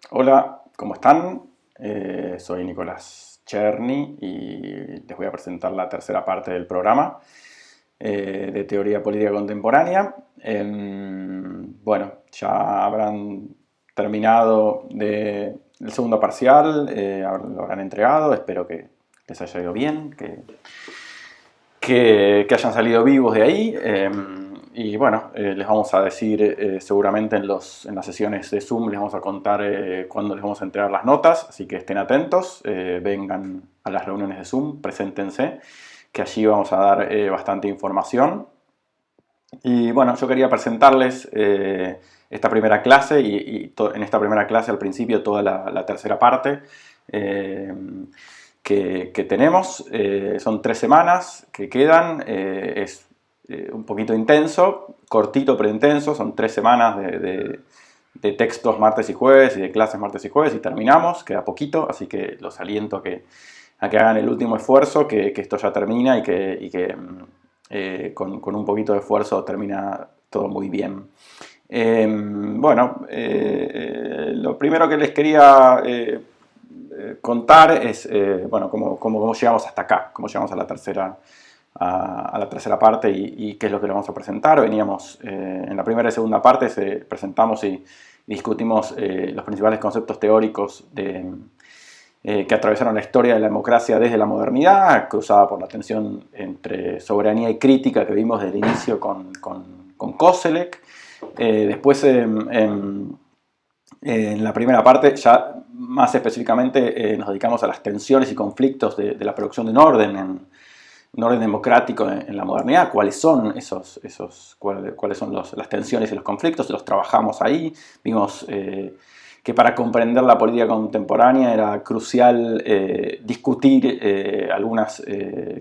Hola, ¿cómo están? Soy Nicolás Cherny y les voy a presentar la tercera parte del programa de Teoría Política Contemporánea. Bueno, ya habrán terminado el segundo parcial, lo habrán entregado, espero que les haya ido bien, que hayan salido vivos de ahí. Y bueno, les vamos a decir seguramente en las sesiones de Zoom, les vamos a contar cuándo les vamos a entregar las notas, así que estén atentos, vengan a las reuniones de Zoom, preséntense, que allí vamos a dar bastante información. Y bueno, yo quería presentarles esta primera clase en esta primera clase al principio toda la tercera parte. Eh, que tenemos. Son 3 semanas que quedan. Es un poquito intenso, cortito pero intenso. Son 3 semanas de textos martes y jueves y de clases martes y jueves y terminamos. Queda poquito, así que los aliento a que hagan el último esfuerzo, que esto ya termina y que con un poquito de esfuerzo termina todo muy bien. Bueno, lo primero que les quería contar es bueno, cómo llegamos hasta acá, cómo llegamos a la tercera parte y qué es lo que le vamos a presentar. Veníamos en la primera y segunda parte, presentamos y discutimos los principales conceptos teóricos que atravesaron la historia de la democracia desde la modernidad, cruzada por la tensión entre soberanía y crítica que vimos desde el inicio con Koselleck. Después, en la primera parte, ya más específicamente, nos dedicamos a las tensiones y conflictos de la producción de un orden democrático en la modernidad. ¿Cuáles son cuáles son las tensiones y los conflictos? Los trabajamos ahí. Vimos que para comprender la política contemporánea era crucial discutir algunas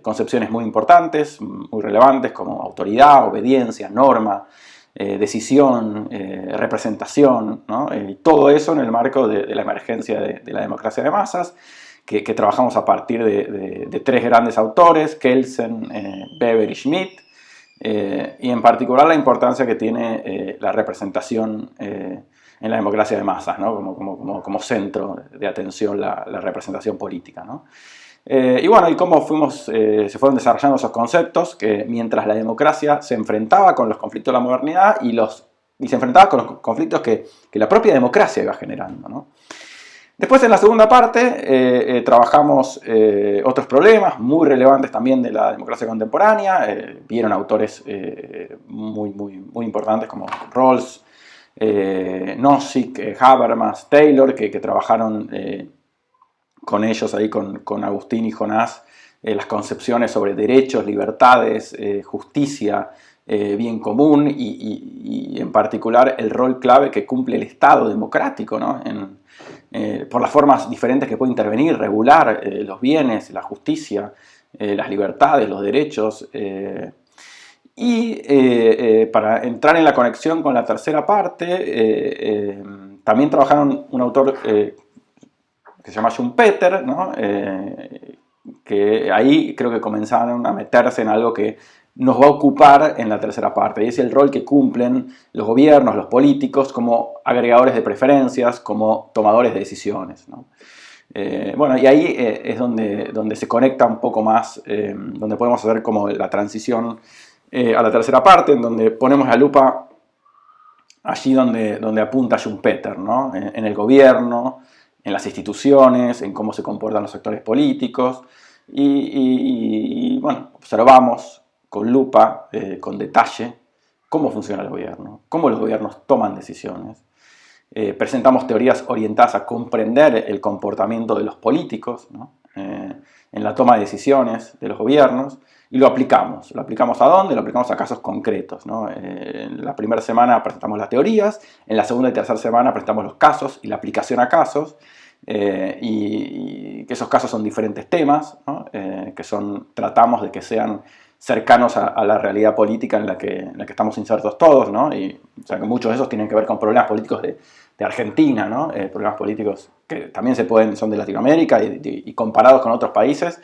concepciones muy importantes, muy relevantes, como autoridad, obediencia, norma, decisión, representación, ¿no? Todo eso en el marco de la emergencia de la democracia de masas, que trabajamos a partir de 3 grandes autores, Kelsen, Weber y Schmitt, y en particular la importancia que tiene la representación en la democracia de masas, ¿no? Como centro de atención la representación política, ¿no? Y bueno, y cómo se fueron desarrollando esos conceptos, que mientras la democracia se enfrentaba con los conflictos de la modernidad y se enfrentaba con los conflictos que la propia democracia iba generando, ¿no? Después, en la segunda parte, trabajamos otros problemas muy relevantes también de la democracia contemporánea. Vieron autores muy importantes como Rawls, Nozick, Habermas, Taylor, que trabajaron con ellos ahí, con Agustín y Jonás, las concepciones sobre derechos, libertades, justicia, bien común y en particular el rol clave que cumple el Estado democrático, ¿no? Por las formas diferentes que puede intervenir, regular los bienes, la justicia, las libertades, los derechos. Para entrar en la conexión con la tercera parte, también trabajaron un autor que se llama Schumpeter, ¿no? Que ahí creo que comenzaron a meterse en algo que nos va a ocupar en la tercera parte, y es el rol que cumplen los gobiernos, los políticos, como agregadores de preferencias, como tomadores de decisiones, ¿no? Bueno, y ahí es donde se conecta un poco más, donde podemos hacer como la transición a la tercera parte, en donde ponemos la lupa allí donde apunta Schumpeter, ¿no? En el gobierno, en las instituciones, en cómo se comportan los sectores políticos, y bueno, observamos con lupa, con detalle, cómo funciona el gobierno, cómo los gobiernos toman decisiones. Presentamos teorías orientadas a comprender el comportamiento de los políticos, ¿no? En la toma de decisiones de los gobiernos, y lo aplicamos. ¿Lo aplicamos a dónde? Lo aplicamos a casos concretos, ¿no? En la primera semana presentamos las teorías, en la segunda y tercera semana presentamos los casos y la aplicación a casos, y que esos casos son diferentes temas, ¿no? Tratamos de que sean cercanos a la realidad política en la que estamos insertos todos, ¿no? O sea, que muchos de esos tienen que ver con problemas políticos de Argentina, ¿no? Problemas políticos que también son de Latinoamérica y comparados con otros países,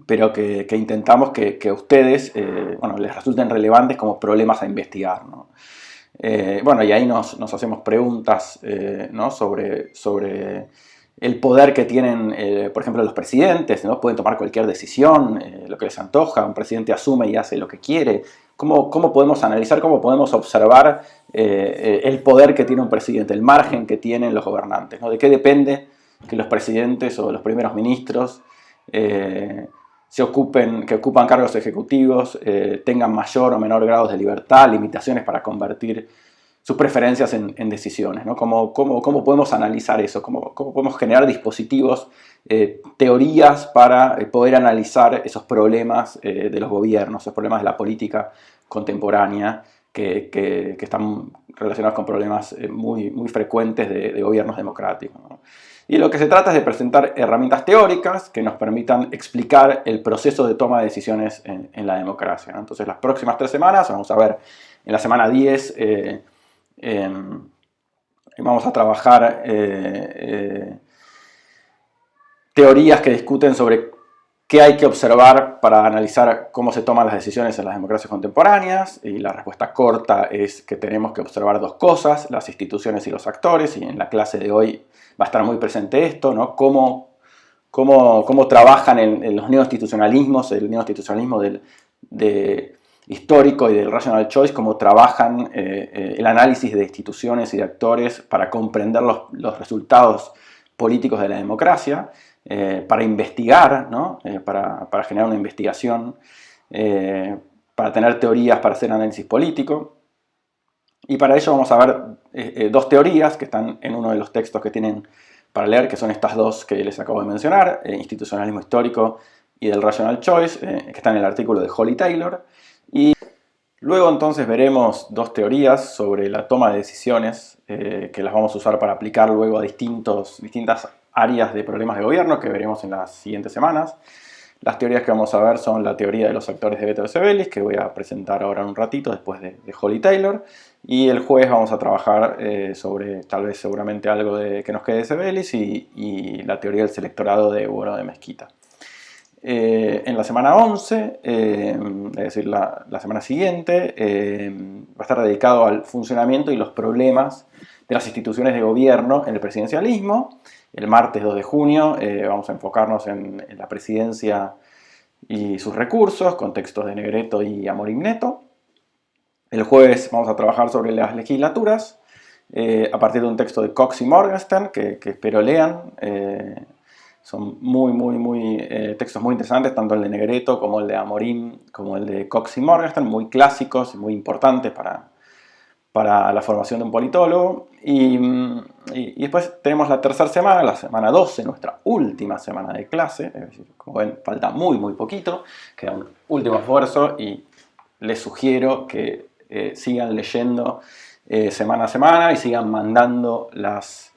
pero que intentamos que a ustedes bueno, les resulten relevantes como problemas a investigar, ¿no? Bueno, y ahí nos hacemos preguntas, ¿no? sobre el poder que tienen, por ejemplo, los presidentes, ¿no? Pueden tomar cualquier decisión, lo que les antoja, un presidente asume y hace lo que quiere. ¿Cómo podemos analizar, cómo podemos observar el poder que tiene un presidente, el margen que tienen los gobernantes, ¿no? ¿De qué depende que los presidentes o los primeros ministros que ocupan cargos ejecutivos tengan mayor o menor grado de libertad, limitaciones para convertir sus preferencias en decisiones, ¿no? ¿Cómo podemos analizar eso? ¿Cómo podemos generar dispositivos, teorías para poder analizar esos problemas de los gobiernos, esos problemas de la política contemporánea que están relacionados con problemas muy frecuentes de gobiernos democráticos, ¿no? Y lo que se trata es de presentar herramientas teóricas que nos permitan explicar el proceso de toma de decisiones en la democracia, ¿no? Entonces, las próximas 3 semanas, vamos a ver en la semana 10, vamos a trabajar teorías que discuten sobre qué hay que observar para analizar cómo se toman las decisiones en las democracias contemporáneas. Y la respuesta corta es que tenemos que observar 2 cosas, las instituciones y los actores, y en la clase de hoy va a estar muy presente esto, ¿no? Cómo trabajan en los neoinstitucionalismos, el neoinstitucionalismo histórico y del rational choice, cómo trabajan el análisis de instituciones y de actores para comprender los resultados políticos de la democracia, para investigar, ¿no? Para generar una investigación, para tener teorías para hacer análisis político. Y para ello vamos a ver 2 teorías que están en uno de los textos que tienen para leer, que son estas 2 que les acabo de mencionar, institucionalismo histórico y del rational choice, que están en el artículo de Hall y Taylor. Y luego entonces veremos 2 teorías sobre la toma de decisiones, que las vamos a usar para aplicar luego a distintas áreas de problemas de gobierno que veremos en las siguientes semanas. Las teorías que vamos a ver son la teoría de los actores de Beto de Sebelis, que voy a presentar ahora en un ratito después de Hall y Taylor. Y el jueves vamos a trabajar sobre, seguramente algo que nos quede de Sebelis y la teoría del selectorado de Bueno de Mezquita. En la semana 11, es decir, la semana siguiente, va a estar dedicado al funcionamiento y los problemas de las instituciones de gobierno en el presidencialismo. El martes 2 de junio vamos a enfocarnos en la presidencia y sus recursos, con textos de Negretto y Amorim Neto. El jueves vamos a trabajar sobre las legislaturas, a partir de un texto de Cox y Morgenstern, que espero lean. Son textos muy interesantes, tanto el de Negretto como el de Amorim, como el de Cox y Morgenstern, muy clásicos y muy importantes para la formación de un politólogo. Y después tenemos la tercera semana, la semana 12, nuestra última semana de clase. Es decir, como ven, falta muy poquito, queda un último esfuerzo y les sugiero que sigan leyendo semana a semana y sigan mandando los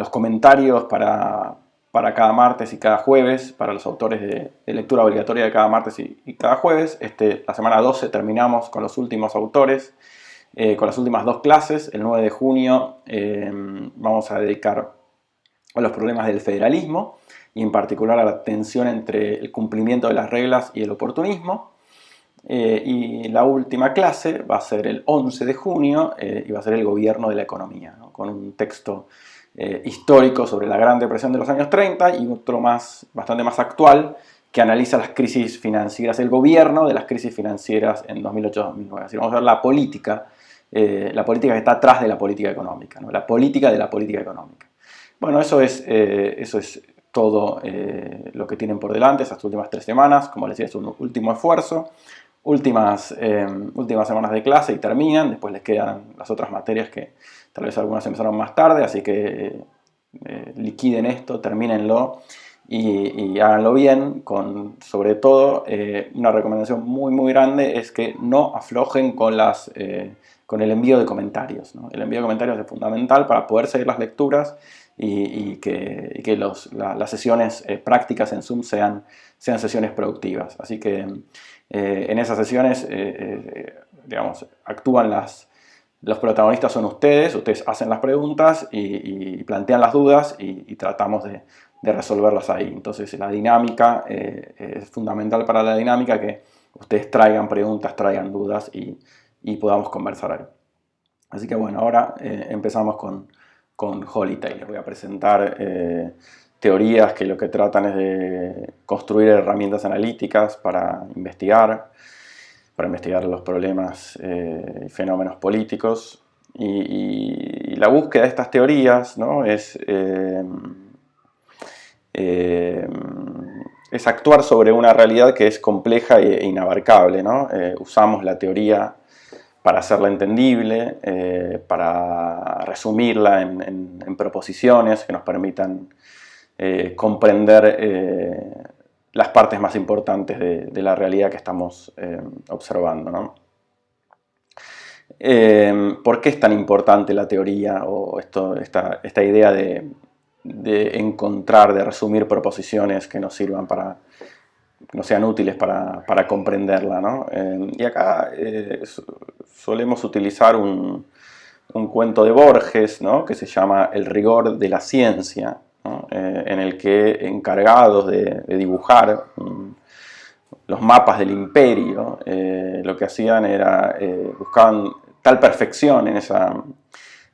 comentarios para cada martes y cada jueves, para los autores de lectura obligatoria de cada martes y cada jueves. La semana 12 terminamos con los últimos autores, con las últimas 2 clases. El 9 de junio vamos a dedicar a los problemas del federalismo y en particular a la tensión entre el cumplimiento de las reglas y el oportunismo. Y la última clase va a ser el 11 de junio y va a ser el gobierno de la economía, ¿no? Con un texto histórico sobre la Gran Depresión de los años 30 y otro bastante más actual que analiza las crisis financieras, el gobierno de las crisis financieras en 2008-2009. Así vamos a ver la política que está atrás de la política económica, ¿no? La política de la política económica. Bueno, eso es todo lo que tienen por delante esas últimas 3 semanas. Como les decía, es un último esfuerzo. Últimas semanas de clase y terminan. Después les quedan las otras materias que tal vez algunas empezaron más tarde, así que liquiden esto, termínenlo y háganlo bien. Sobre todo, una recomendación muy grande es que no aflojen con el envío de comentarios, ¿no? El envío de comentarios es fundamental para poder seguir las lecturas y que las sesiones prácticas en Zoom sean sesiones productivas. Así que en esas sesiones, digamos, actúan los protagonistas son ustedes hacen las preguntas y plantean las dudas y tratamos de resolverlas ahí. Entonces la dinámica es fundamental para la dinámica que ustedes traigan preguntas, traigan dudas y y podamos conversar ahí. Así que bueno, ahora empezamos con Holly Taylor. Voy a presentar teorías que lo que tratan es de construir herramientas analíticas para investigar los problemas y fenómenos políticos. Y la búsqueda de estas teorías, ¿no? es actuar sobre una realidad que es compleja e inabarcable, ¿no? Usamos la teoría para hacerla entendible, para resumirla en proposiciones que nos permitan comprender las partes más importantes de la realidad que estamos observando, ¿no? ¿Por qué es tan importante la teoría o esta idea de encontrar, de resumir proposiciones que nos sirvan que nos sean útiles para comprenderla, ¿no? Y acá solemos utilizar un cuento de Borges, ¿no? Que se llama El rigor de la ciencia, ¿no? En el que encargados de dibujar los mapas del imperio, lo que hacían era buscaban tal perfección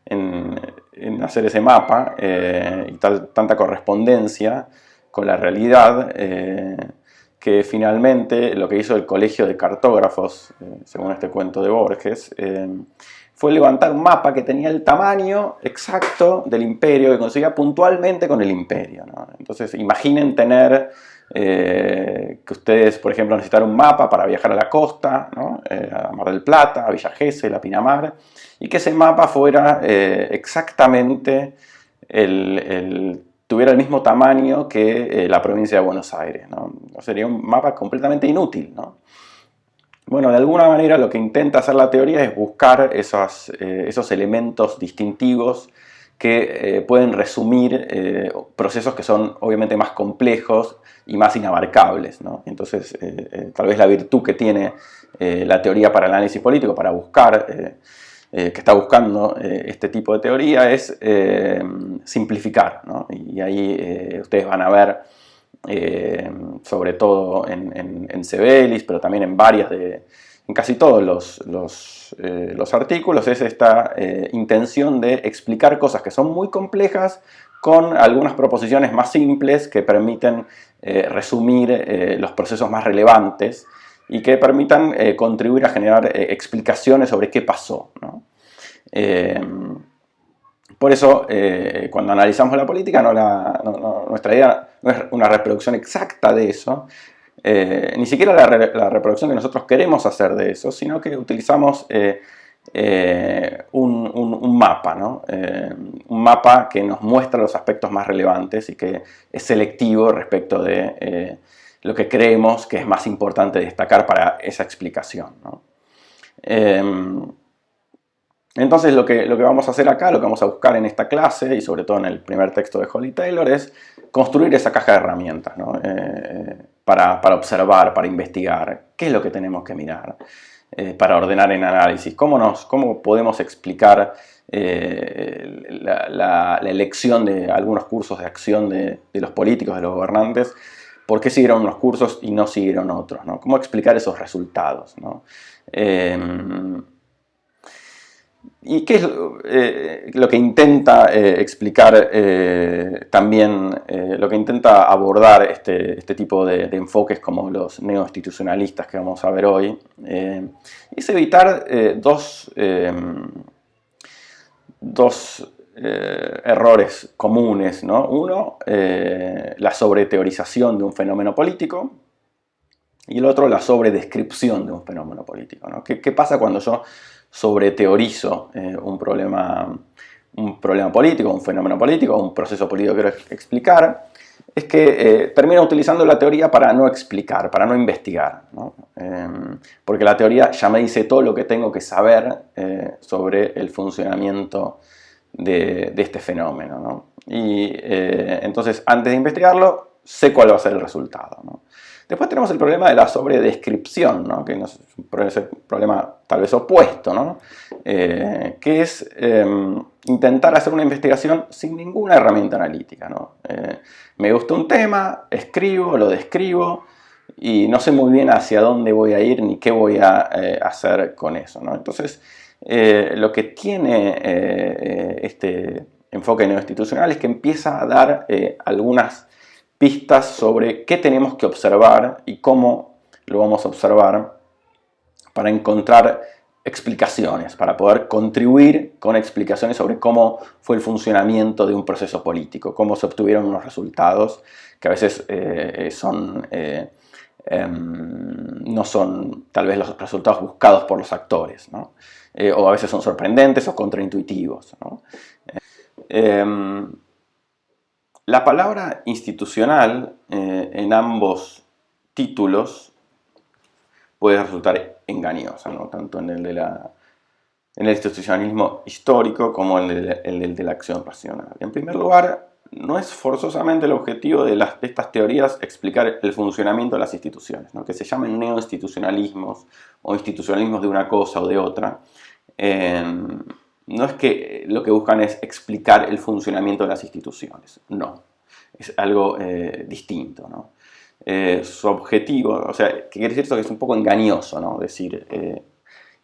en hacer ese mapa y tanta correspondencia con la realidad que finalmente lo que hizo el Colegio de Cartógrafos, según este cuento de Borges, fue levantar un mapa que tenía el tamaño exacto del imperio, que conseguía puntualmente con el imperio, ¿no? Entonces imaginen tener que ustedes, por ejemplo, necesitar un mapa para viajar a la costa, ¿no? A Mar del Plata, a Villa Gesell, a Pinamar, y que ese mapa fuera exactamente tuviera el mismo tamaño que la provincia de Buenos Aires, ¿no? Sería un mapa completamente inútil, ¿no? Bueno, de alguna manera lo que intenta hacer la teoría es buscar esos elementos distintivos que pueden resumir procesos que son obviamente más complejos y más inabarcables, ¿no? Entonces, tal vez la virtud que tiene la teoría para el análisis político, para buscar, que está buscando este tipo de teoría, es simplificar, ¿no? Y ahí ustedes van a ver, sobre todo en Sebelis, pero también en en casi todos los artículos, es esta intención de explicar cosas que son muy complejas con algunas proposiciones más simples que permiten resumir los procesos más relevantes y que permitan contribuir a generar explicaciones sobre qué pasó, ¿no? Por eso, cuando analizamos la política, nuestra idea no es una reproducción exacta de eso, ni siquiera la reproducción que nosotros queremos hacer de eso, sino que utilizamos un mapa, ¿no? Un mapa que nos muestra los aspectos más relevantes y que es selectivo respecto de lo que creemos que es más importante destacar para esa explicación, ¿no? Entonces lo que vamos a hacer acá, lo que vamos a buscar en esta clase y sobre todo en el primer texto de Holly Taylor es construir esa caja de herramientas, ¿no? Para observar, para investigar, qué es lo que tenemos que mirar, para ordenar en análisis, cómo podemos explicar la elección de algunos cursos de acción de los políticos, de los gobernantes, por qué siguieron unos cursos y no siguieron otros, ¿no? Cómo explicar esos resultados, ¿no? ¿Y qué es lo que intenta explicar también, lo que intenta abordar este tipo de enfoques como los neoinstitucionalistas que vamos a ver hoy? Es evitar dos errores comunes, ¿no? Uno, la sobreteorización de un fenómeno político, y el otro, la sobredescripción de un fenómeno político, ¿no? ¿Qué pasa cuando yo sobreteorizo un problema político, un fenómeno político, un proceso político que quiero explicar? Es que termino utilizando la teoría para no explicar, para no investigar, ¿no? Porque la teoría ya me dice todo lo que tengo que saber sobre el funcionamiento de este fenómeno, ¿no? Y entonces, antes de investigarlo, sé cuál va a ser el resultado, ¿no? Después tenemos el problema de la sobredescripción, ¿no? Que es un problema tal vez opuesto, ¿no? Que es intentar hacer una investigación sin ninguna herramienta analítica, ¿no? Me gusta un tema, escribo, lo describo y no sé muy bien hacia dónde voy a ir ni qué voy a hacer con eso, ¿no? Entonces, lo que tiene este enfoque neoinstitucional es que empieza a dar algunas pistas sobre qué tenemos que observar y cómo lo vamos a observar para encontrar explicaciones, para poder contribuir con explicaciones sobre cómo fue el funcionamiento de un proceso político, cómo se obtuvieron unos resultados que a veces no son tal vez los resultados buscados por los actores, ¿no? O a veces son sorprendentes o contraintuitivos, ¿no? La palabra institucional en ambos títulos puede resultar engañosa, ¿no? Tanto en el institucionalismo histórico como en el de la acción racional. En primer lugar, no es forzosamente el objetivo de estas teorías explicar el funcionamiento de las instituciones, ¿no? Que se llamen neoinstitucionalismos o institucionalismos de una cosa o de otra. No es que lo que buscan es explicar el funcionamiento de las instituciones, no, es algo distinto, ¿no? Su objetivo, o sea, ¿qué quiere decir esto? Que es un poco engañoso, ¿no? Decir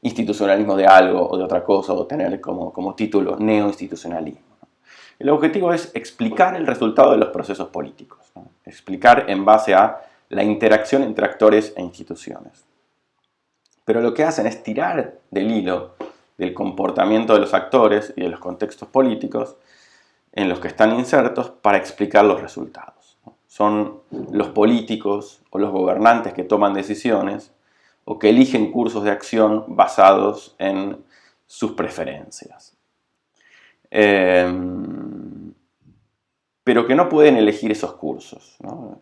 institucionalismo de algo o de otra cosa o tener como título neoinstitucionalismo, ¿no? El objetivo es explicar el resultado de los procesos políticos, ¿no? Explicar en base a la interacción entre actores e instituciones. Pero lo que hacen es tirar del hilo del comportamiento de los actores y de los contextos políticos en los que están insertos para explicar los resultados, ¿no? Son los políticos o los gobernantes que toman decisiones o que eligen cursos de acción basados en sus preferencias. Pero que no pueden elegir esos cursos, ¿no?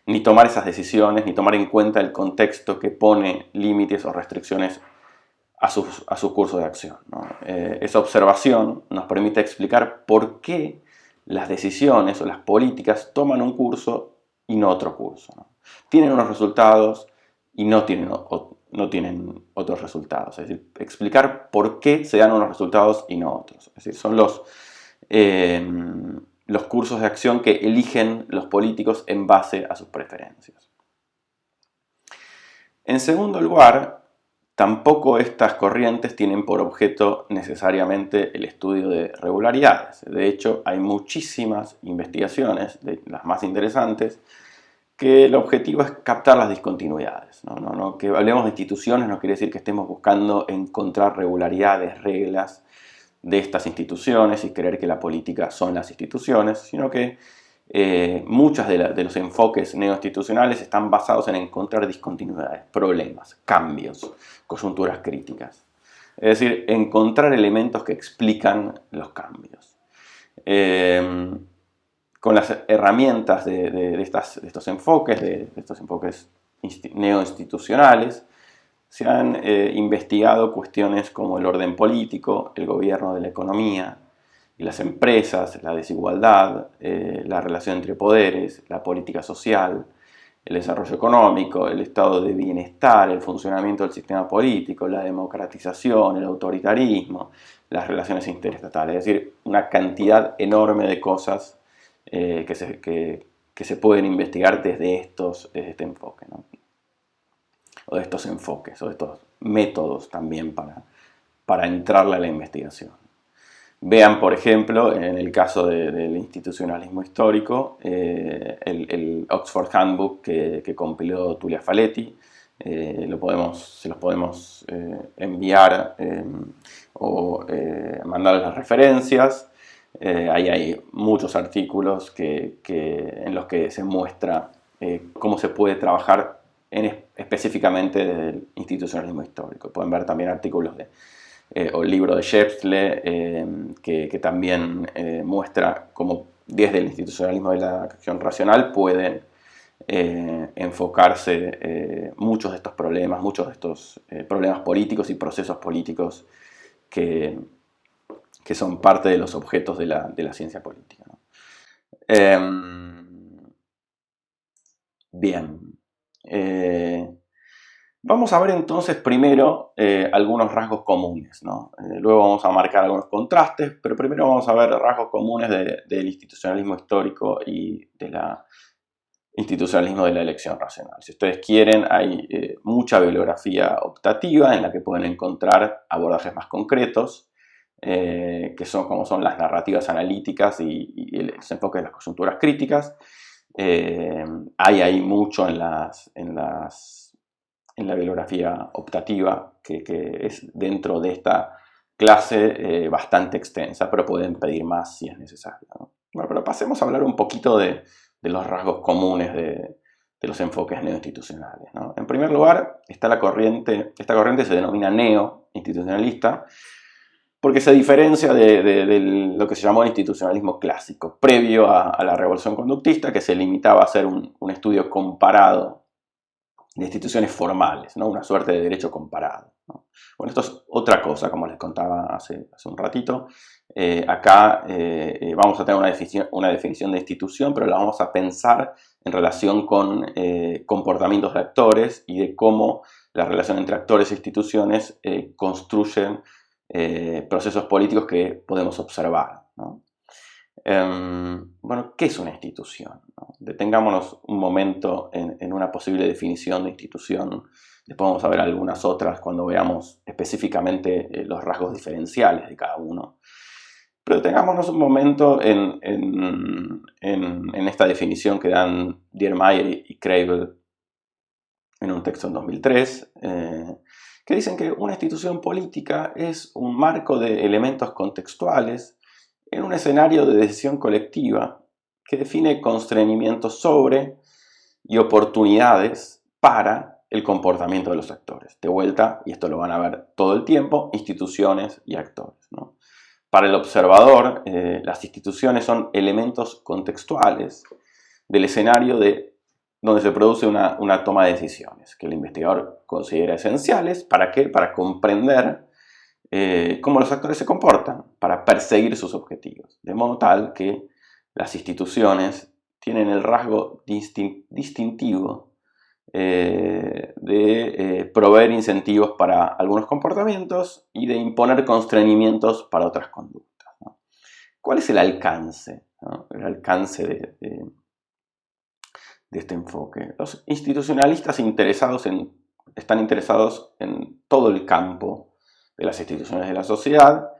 Ni tomar esas decisiones, ni tomar en cuenta el contexto que pone límites o restricciones a sus cursos de acción, ¿no? Esa observación nos permite explicar por qué las decisiones o las políticas toman un curso y no otro curso, ¿no? Tienen unos resultados y no tienen otros resultados. Es decir, explicar por qué se dan unos resultados y no otros. Es decir, son los cursos de acción que eligen los políticos en base a sus preferencias. En segundo lugar, tampoco estas corrientes tienen por objeto necesariamente el estudio de regularidades. De hecho, hay muchísimas investigaciones, de las más interesantes, que el objetivo es captar las discontinuidades. Que hablemos de instituciones no quiere decir que estemos buscando encontrar regularidades, reglas de estas instituciones y creer que la política son las instituciones, sino que muchos de los enfoques neoinstitucionales están basados en encontrar discontinuidades, problemas, cambios, coyunturas críticas. Es decir, encontrar elementos que explican los cambios. Con las herramientas de estos enfoques neoinstitucionales, se han investigado cuestiones como el orden político, el gobierno de la economía y las empresas, la desigualdad, la relación entre poderes, la política social, el desarrollo económico, el estado de bienestar, el funcionamiento del sistema político, la democratización, el autoritarismo, las relaciones interestatales. Es decir, una cantidad enorme de cosas que se pueden investigar desde este enfoque, ¿no? O de estos enfoques, o de estos métodos también para entrarle a la investigación. Vean, por ejemplo, en el caso del institucionalismo histórico, el Oxford Handbook que compiló Tulia Faletti. Se los podemos enviar o mandarles las referencias. Ahí hay muchos artículos en los que se muestra cómo se puede trabajar específicamente del institucionalismo histórico. Pueden ver también artículos o el libro de Shepsle, que también muestra cómo desde el institucionalismo de la acción racional pueden enfocarse muchos de estos problemas, problemas políticos y procesos políticos que son parte de los objetos de la ciencia política, ¿no? Bien. Vamos a ver entonces primero algunos rasgos comunes, ¿no? Luego vamos a marcar algunos contrastes, pero primero vamos a ver rasgos comunes del institucionalismo histórico y de la institucionalismo de la elección racional. Si ustedes quieren, hay mucha bibliografía optativa en la que pueden encontrar abordajes más concretos, que son como son las narrativas analíticas y los enfoques de las coyunturas críticas. Hay ahí mucho en la bibliografía optativa que es dentro de esta clase bastante extensa, pero pueden pedir más si es necesario, ¿no? Bueno, pero pasemos a hablar un poquito de los rasgos comunes de los enfoques neoinstitucionales, ¿no? En primer lugar, está esta corriente se denomina neo-institucionalista, porque se diferencia de lo que se llamó el institucionalismo clásico, previo a la Revolución Conductista, que se limitaba a hacer un estudio comparado de instituciones formales, ¿no? Una suerte de derecho comparado, ¿no? Bueno, esto es otra cosa, como les contaba hace un ratito. Acá vamos a tener una definición de institución, pero la vamos a pensar en relación con comportamientos de actores y de cómo la relación entre actores e instituciones construyen procesos políticos que podemos observar, ¿no? Bueno, ¿qué es una institución, ¿no? Detengámonos un momento en una posible definición de institución. Después vamos a ver algunas otras cuando veamos específicamente los rasgos diferenciales de cada uno. Pero detengámonos un momento en esta definición que dan Diermayer y Kreibel en un texto en 2003, que dicen que una institución política es un marco de elementos contextuales en un escenario de decisión colectiva que define constreñimientos sobre y oportunidades para el comportamiento de los actores. De vuelta, y esto lo van a ver todo el tiempo, instituciones y actores, ¿no? Para el observador, las instituciones son elementos contextuales del escenario donde se produce una toma de decisiones, que el investigador considera esenciales. ¿Para qué? Para comprender cómo los actores se comportan, para perseguir sus objetivos. De modo tal que las instituciones tienen el rasgo distintivo de proveer incentivos para algunos comportamientos y de imponer constreñimientos para otras conductas, ¿no? ¿Cuál es el alcance, ¿no? El alcance de este enfoque? Los institucionalistas están interesados en todo el campo de las instituciones de la sociedad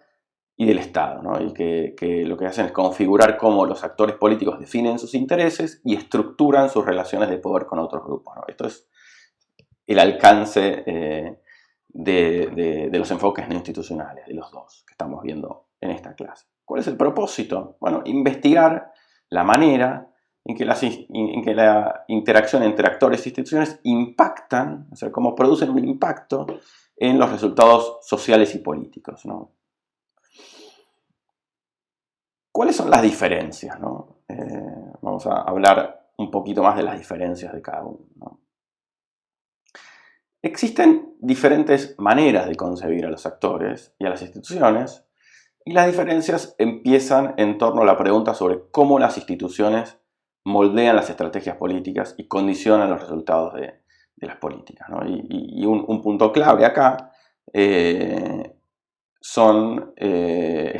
y del Estado, ¿no? Y que lo que hacen es configurar cómo los actores políticos definen sus intereses y estructuran sus relaciones de poder con otros grupos, ¿no? Esto es el alcance de los enfoques neoinstitucionales, de los dos que estamos viendo en esta clase. ¿Cuál es el propósito? Bueno, investigar la manera en que la interacción entre actores e instituciones impactan, o sea, cómo producen un impacto en los resultados sociales y políticos, ¿no? ¿Cuáles son las diferencias, ¿no? Vamos a hablar un poquito más de las diferencias de cada uno, ¿no? Existen diferentes maneras de concebir a los actores y a las instituciones, y las diferencias empiezan en torno a la pregunta sobre cómo las instituciones moldean las estrategias políticas y condicionan los resultados de las políticas, ¿no? Y un punto clave acá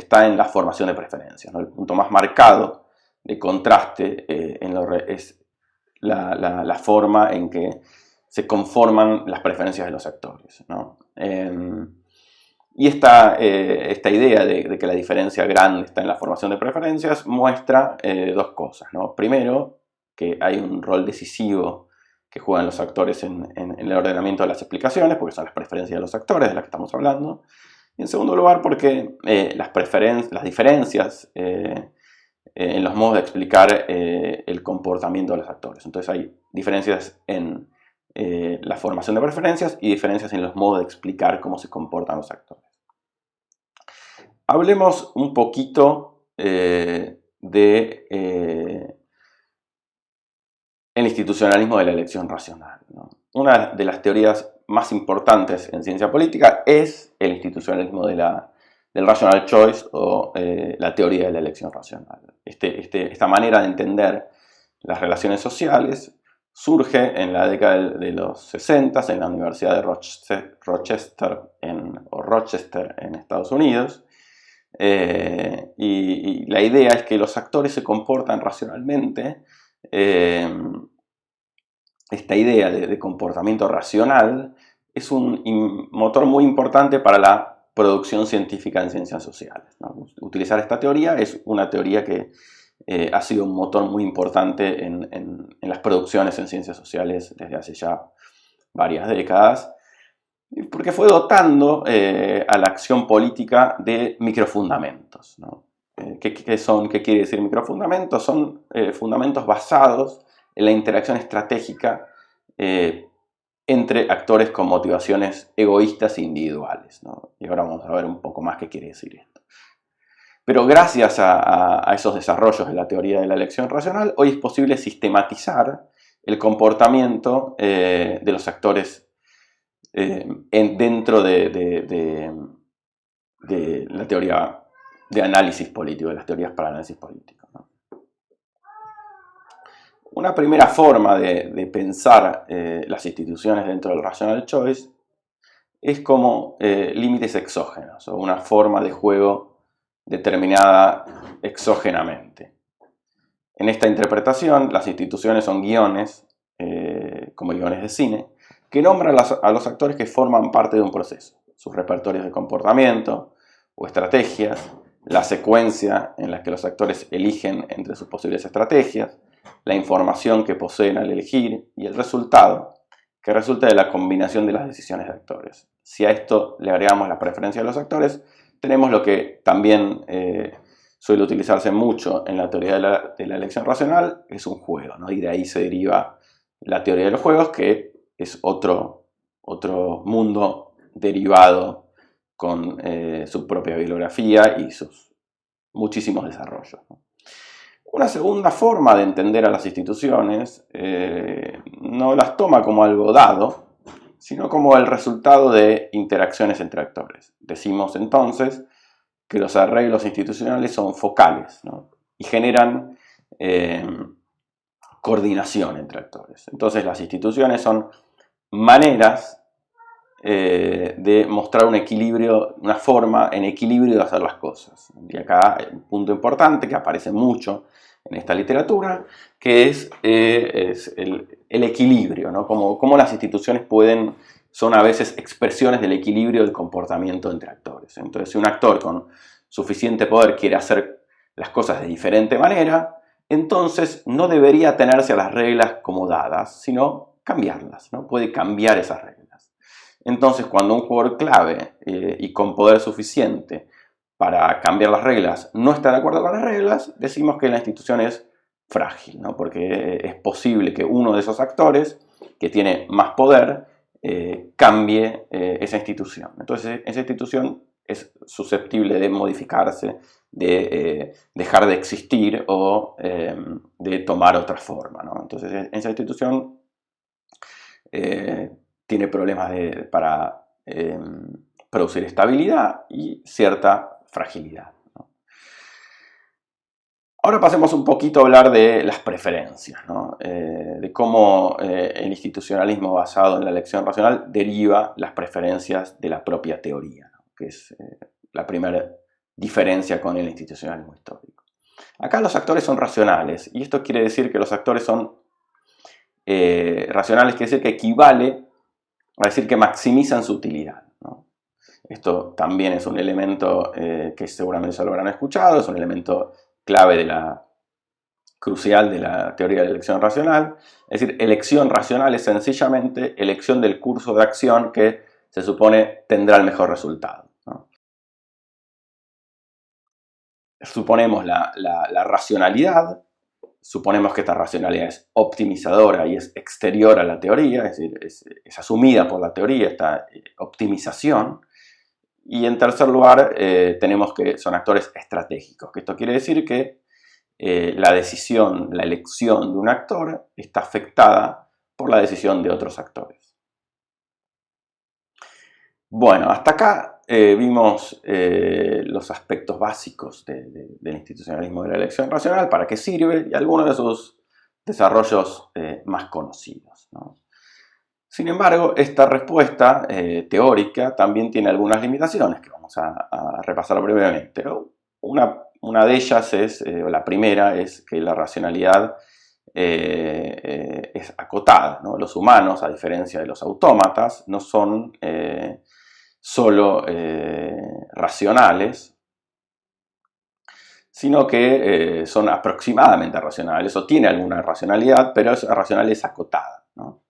está en la formación de preferencias, ¿no? El punto más marcado de contraste es la forma en que se conforman las preferencias de los actores, ¿no? Y esta idea de que la diferencia grande está en la formación de preferencias muestra dos cosas, ¿no? Primero, que hay un rol decisivo que juegan los actores en el ordenamiento de las explicaciones, porque son las preferencias de los actores de las que estamos hablando. Y en segundo lugar, porque las diferencias en los modos de explicar el comportamiento de los actores. Entonces hay diferencias en la formación de preferencias y diferencias en los modos de explicar cómo se comportan los actores. Hablemos un poquito el institucionalismo de la elección racional, ¿no? Una de las teorías más importantes en ciencia política es el institucionalismo del rational choice o la teoría de la elección racional. Esta manera de entender las relaciones sociales surge en la década de los 60 en la Universidad de Rochester en Estados Unidos. Y la idea es que los actores se comportan racionalmente esta idea de comportamiento racional es un motor muy importante para la producción científica en ciencias sociales, ¿no? Utilizar esta teoría es una teoría que ha sido un motor muy importante en las producciones en ciencias sociales desde hace ya varias décadas, porque fue dotando a la acción política de microfundamentos, ¿no? ¿Qué quiere decir microfundamentos? Son fundamentos basados en la interacción estratégica entre actores con motivaciones egoístas e individuales, ¿no? Y ahora vamos a ver un poco más qué quiere decir esto. Pero gracias a esos desarrollos de la teoría de la elección racional, hoy es posible sistematizar el comportamiento de los actores dentro de la teoría de análisis político, de las teorías para análisis político, ¿no? Una primera forma de pensar las instituciones dentro del rational choice es como límites exógenos, o una forma de juego determinada exógenamente. En esta interpretación, las instituciones son guiones, como guiones de cine, que nombran a los actores que forman parte de un proceso, sus repertorios de comportamiento o estrategias, la secuencia en la que los actores eligen entre sus posibles estrategias, la información que poseen al elegir y el resultado que resulta de la combinación de las decisiones de actores. Si a esto le agregamos la preferencia de los actores, tenemos lo que también suele utilizarse mucho en la teoría de la elección racional, es un juego, ¿no? Y de ahí se deriva la teoría de los juegos, que es otro mundo derivado con su propia bibliografía y sus muchísimos desarrollos, ¿no? Una segunda forma de entender a las instituciones no las toma como algo dado, sino como el resultado de interacciones entre actores. Decimos entonces que los arreglos institucionales son focales, ¿no? Y generan coordinación entre actores. Entonces las instituciones son maneras de mostrar un equilibrio, una forma en equilibrio de hacer las cosas. Y acá hay un punto importante que aparece mucho en esta literatura, que es el equilibrio, ¿no? Cómo las instituciones son a veces expresiones del equilibrio del comportamiento entre actores. Entonces, si un actor con suficiente poder quiere hacer las cosas de diferente manera, entonces no debería atenerse a las reglas como dadas, sino cambiarlas, ¿no? Puede cambiar esas reglas. Entonces, cuando un jugador clave y con poder suficiente para cambiar las reglas no está de acuerdo con las reglas, decimos que la institución es frágil, ¿no? Porque es posible que uno de esos actores que tiene más poder cambie esa institución. Entonces, esa institución es susceptible de modificarse, de dejar de existir o de tomar otra forma, ¿no? Entonces, esa institución tiene problemas para producir estabilidad y cierta fragilidad, ¿no? Ahora pasemos un poquito a hablar de las preferencias, ¿no? De cómo el institucionalismo basado en la elección racional deriva las preferencias de la propia teoría, ¿no? Que es la primera diferencia con el institucionalismo histórico. Acá los actores son racionales, y esto quiere decir que los actores son racionales, quiere decir que equivale a decir que maximizan su utilidad, ¿no? Esto también es un elemento que seguramente ya lo habrán escuchado, es un elemento clave crucial de la teoría de la elección racional. Es decir, elección racional es sencillamente elección del curso de acción que se supone tendrá el mejor resultado, ¿no? Suponemos la racionalidad, suponemos que esta racionalidad es optimizadora y es exterior a la teoría, es decir, es asumida por la teoría, esta optimización. Y en tercer lugar, tenemos que son actores estratégicos, que esto quiere decir que la decisión, la elección de un actor está afectada por la decisión de otros actores. Bueno, hasta acá vimos los aspectos básicos del institucionalismo de la elección racional, para qué sirve y algunos de sus desarrollos más conocidos, ¿no? Sin embargo, esta respuesta teórica también tiene algunas limitaciones que vamos a repasar brevemente. Una de ellas es, la primera, es que la racionalidad es acotada, ¿no? Los humanos, a diferencia de los autómatas, no son solo racionales, sino que son aproximadamente racionales, o tiene alguna racionalidad, pero esa racional es acotada, ¿no?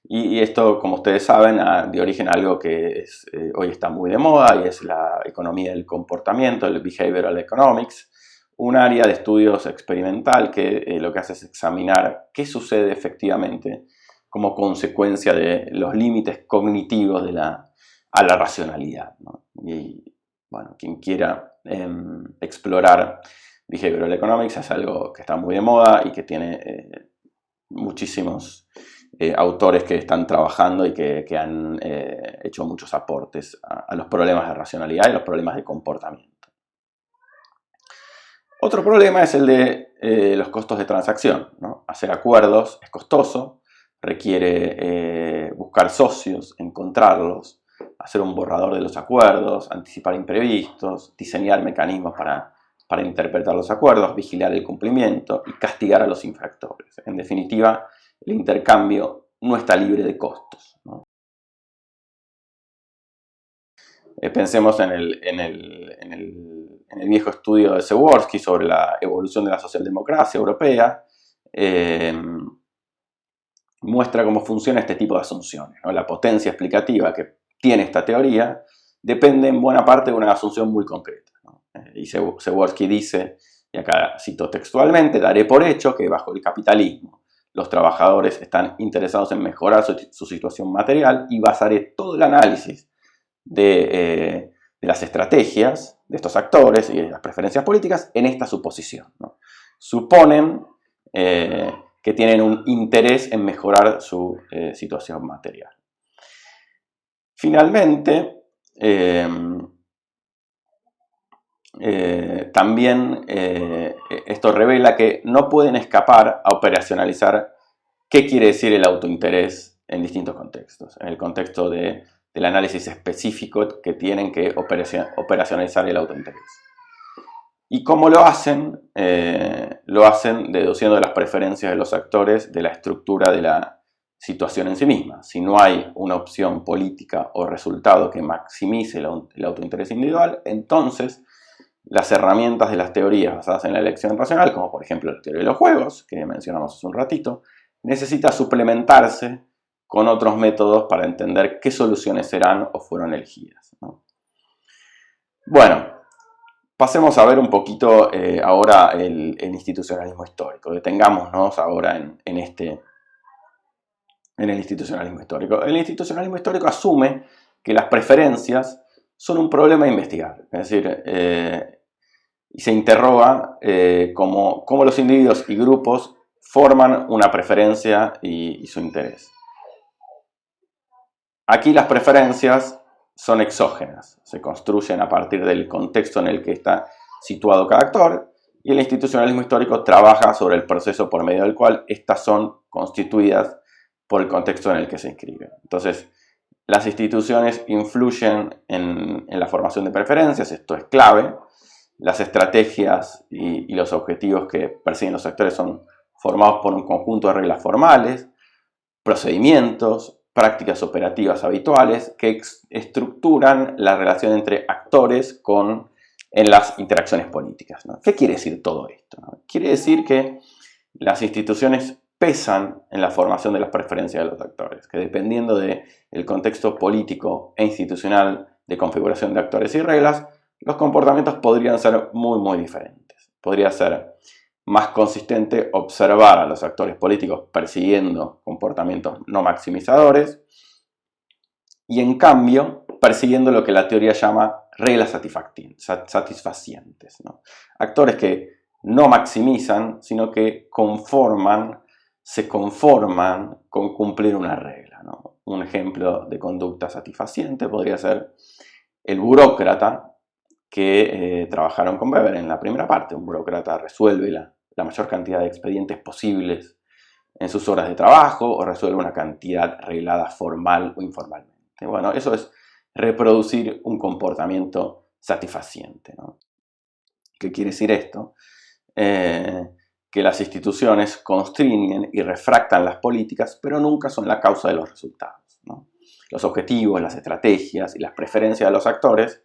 Y esto, como ustedes saben, de origen a algo que hoy está muy de moda, y es la economía del comportamiento, el behavioral economics, un área de estudios experimental que lo que hace es examinar qué sucede efectivamente como consecuencia de los límites cognitivos a la racionalidad, ¿no? Y bueno, quien quiera explorar behavioral economics es algo que está muy de moda y que tiene muchísimos autores que están trabajando y que han hecho muchos aportes a los problemas de racionalidad y los problemas de comportamiento. Otro problema es el de los costos de transacción, ¿no? Hacer acuerdos es costoso, requiere buscar socios, encontrarlos, hacer un borrador de los acuerdos, anticipar imprevistos, diseñar mecanismos para interpretar los acuerdos, vigilar el cumplimiento y castigar a los infractores. En definitiva, el intercambio no está libre de costos, ¿no? Pensemos en el viejo estudio de Przeworski sobre la evolución de la socialdemocracia europea. Muestra cómo funciona este tipo de asunciones, ¿no? La potencia explicativa que tiene esta teoría depende en buena parte de una asunción muy concreta, ¿no? Y Przeworski dice, y acá cito textualmente: daré por hecho que bajo el capitalismo los trabajadores están interesados en mejorar su situación material, y basaré todo el análisis de las estrategias de estos actores y de las preferencias políticas en esta suposición, ¿no? Suponen que tienen un interés en mejorar su situación material. Finalmente, también esto revela que no pueden escapar a operacionalizar qué quiere decir el autointerés en distintos contextos. En el contexto del análisis específico que tienen que operacionalizar el autointerés. ¿Y cómo lo hacen? Lo hacen deduciendo de las preferencias de los actores de la estructura de la situación en sí misma. Si no hay una opción política o resultado que maximice el autointerés individual, entonces las herramientas de las teorías basadas en la elección racional, como por ejemplo la teoría de los juegos, que mencionamos hace un ratito, necesita suplementarse con otros métodos para entender qué soluciones serán o fueron elegidas, ¿no? Bueno, pasemos a ver un poquito ahora el institucionalismo histórico. Detengámonos ahora en el institucionalismo histórico. El institucionalismo histórico asume que las preferencias son un problema a investigar. Es decir, y se interroga cómo los individuos y grupos forman una preferencia y su interés. Aquí las preferencias son exógenas, se construyen a partir del contexto en el que está situado cada actor, y el institucionalismo histórico trabaja sobre el proceso por medio del cual estas son constituidas por el contexto en el que se inscriben. Entonces, las instituciones influyen en la formación de preferencias, esto es clave. Las estrategias y los objetivos que persiguen los actores son formados por un conjunto de reglas formales, procedimientos, prácticas operativas habituales que estructuran la relación entre actores en las interacciones políticas, ¿no? ¿Qué quiere decir todo esto, ¿no? Quiere decir que las instituciones pesan en la formación de las preferencias de los actores, que dependiendo del contexto político e institucional de configuración de actores y reglas, los comportamientos podrían ser muy diferentes. Podría ser más consistente observar a los actores políticos persiguiendo comportamientos no maximizadores y, en cambio, persiguiendo lo que la teoría llama reglas satisfacientes, ¿no? Actores que no maximizan, sino que se conforman con cumplir una regla, ¿no? Un ejemplo de conducta satisfaciente podría ser el burócrata que trabajaron con Weber en la primera parte. Un burócrata resuelve la mayor cantidad de expedientes posibles en sus horas de trabajo, o resuelve una cantidad reglada formal o informalmente. Bueno, eso es reproducir un comportamiento satisfaciente, ¿no? ¿Qué quiere decir esto? que las instituciones constriñen y refractan las políticas, pero nunca son la causa de los resultados, ¿no? Los objetivos, las estrategias y las preferencias de los actores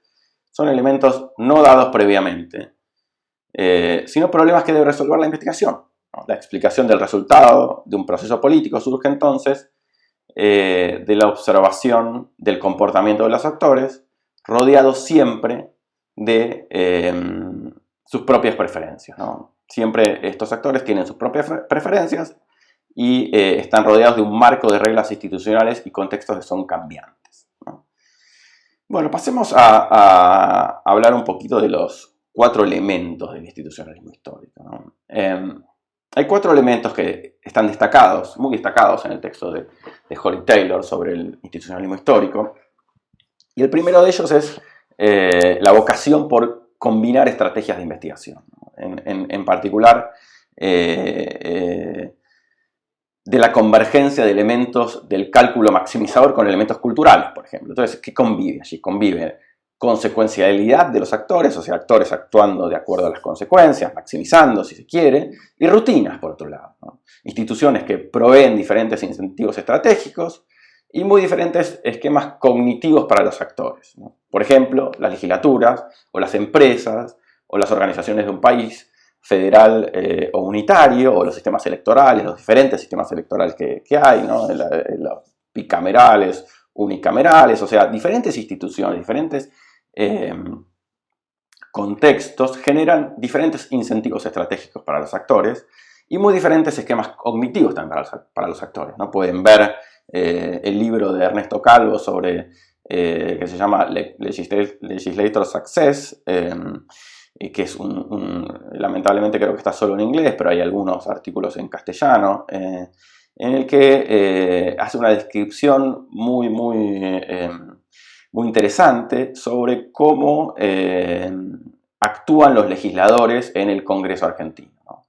son elementos no dados previamente, sino problemas que debe resolver la investigación, ¿no? La explicación del resultado de un proceso político surge entonces de la observación del comportamiento de los actores, rodeados siempre de sus propias preferencias, ¿no? Siempre estos actores tienen sus propias preferencias y están rodeados de un marco de reglas institucionales y contextos que son cambiantes, ¿no? Bueno, pasemos a hablar un poquito de los 4 elementos del institucionalismo histórico, ¿no? Hay 4 elementos que están destacados, muy destacados en el texto de Holly Taylor sobre el institucionalismo histórico. Y el primero de ellos es la vocación por combinar estrategias de investigación, ¿no? En particular, de la convergencia de elementos del cálculo maximizador con elementos culturales, por ejemplo. Entonces, ¿qué convive allí? Convive consecuencialidad de los actores, o sea, actores actuando de acuerdo a las consecuencias, maximizando si se quiere, y rutinas, por otro lado, ¿no? Instituciones que proveen diferentes incentivos estratégicos y muy diferentes esquemas cognitivos para los actores, ¿no? Por ejemplo, las legislaturas, o las empresas, o las organizaciones de un país federal o unitario, o los sistemas electorales, los diferentes sistemas electorales que hay, ¿no? Los bicamerales, unicamerales, o sea, diferentes instituciones, diferentes contextos generan diferentes incentivos estratégicos para los actores y muy diferentes esquemas cognitivos también para los actores, ¿no? Pueden ver el libro de Ernesto Calvo sobre, que se llama Legislator Success, que es lamentablemente creo que está solo en inglés, pero hay algunos artículos en castellano, en el que hace una descripción muy interesante sobre cómo actúan los legisladores en el Congreso argentino, ¿no?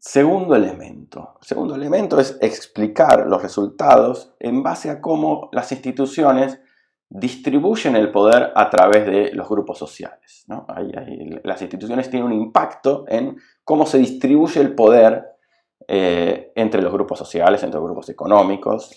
Segundo elemento es explicar los resultados en base a cómo las instituciones distribuyen el poder a través de los grupos sociales, ¿no? Las instituciones tienen un impacto en cómo se distribuye el poder entre los grupos sociales, entre los grupos económicos,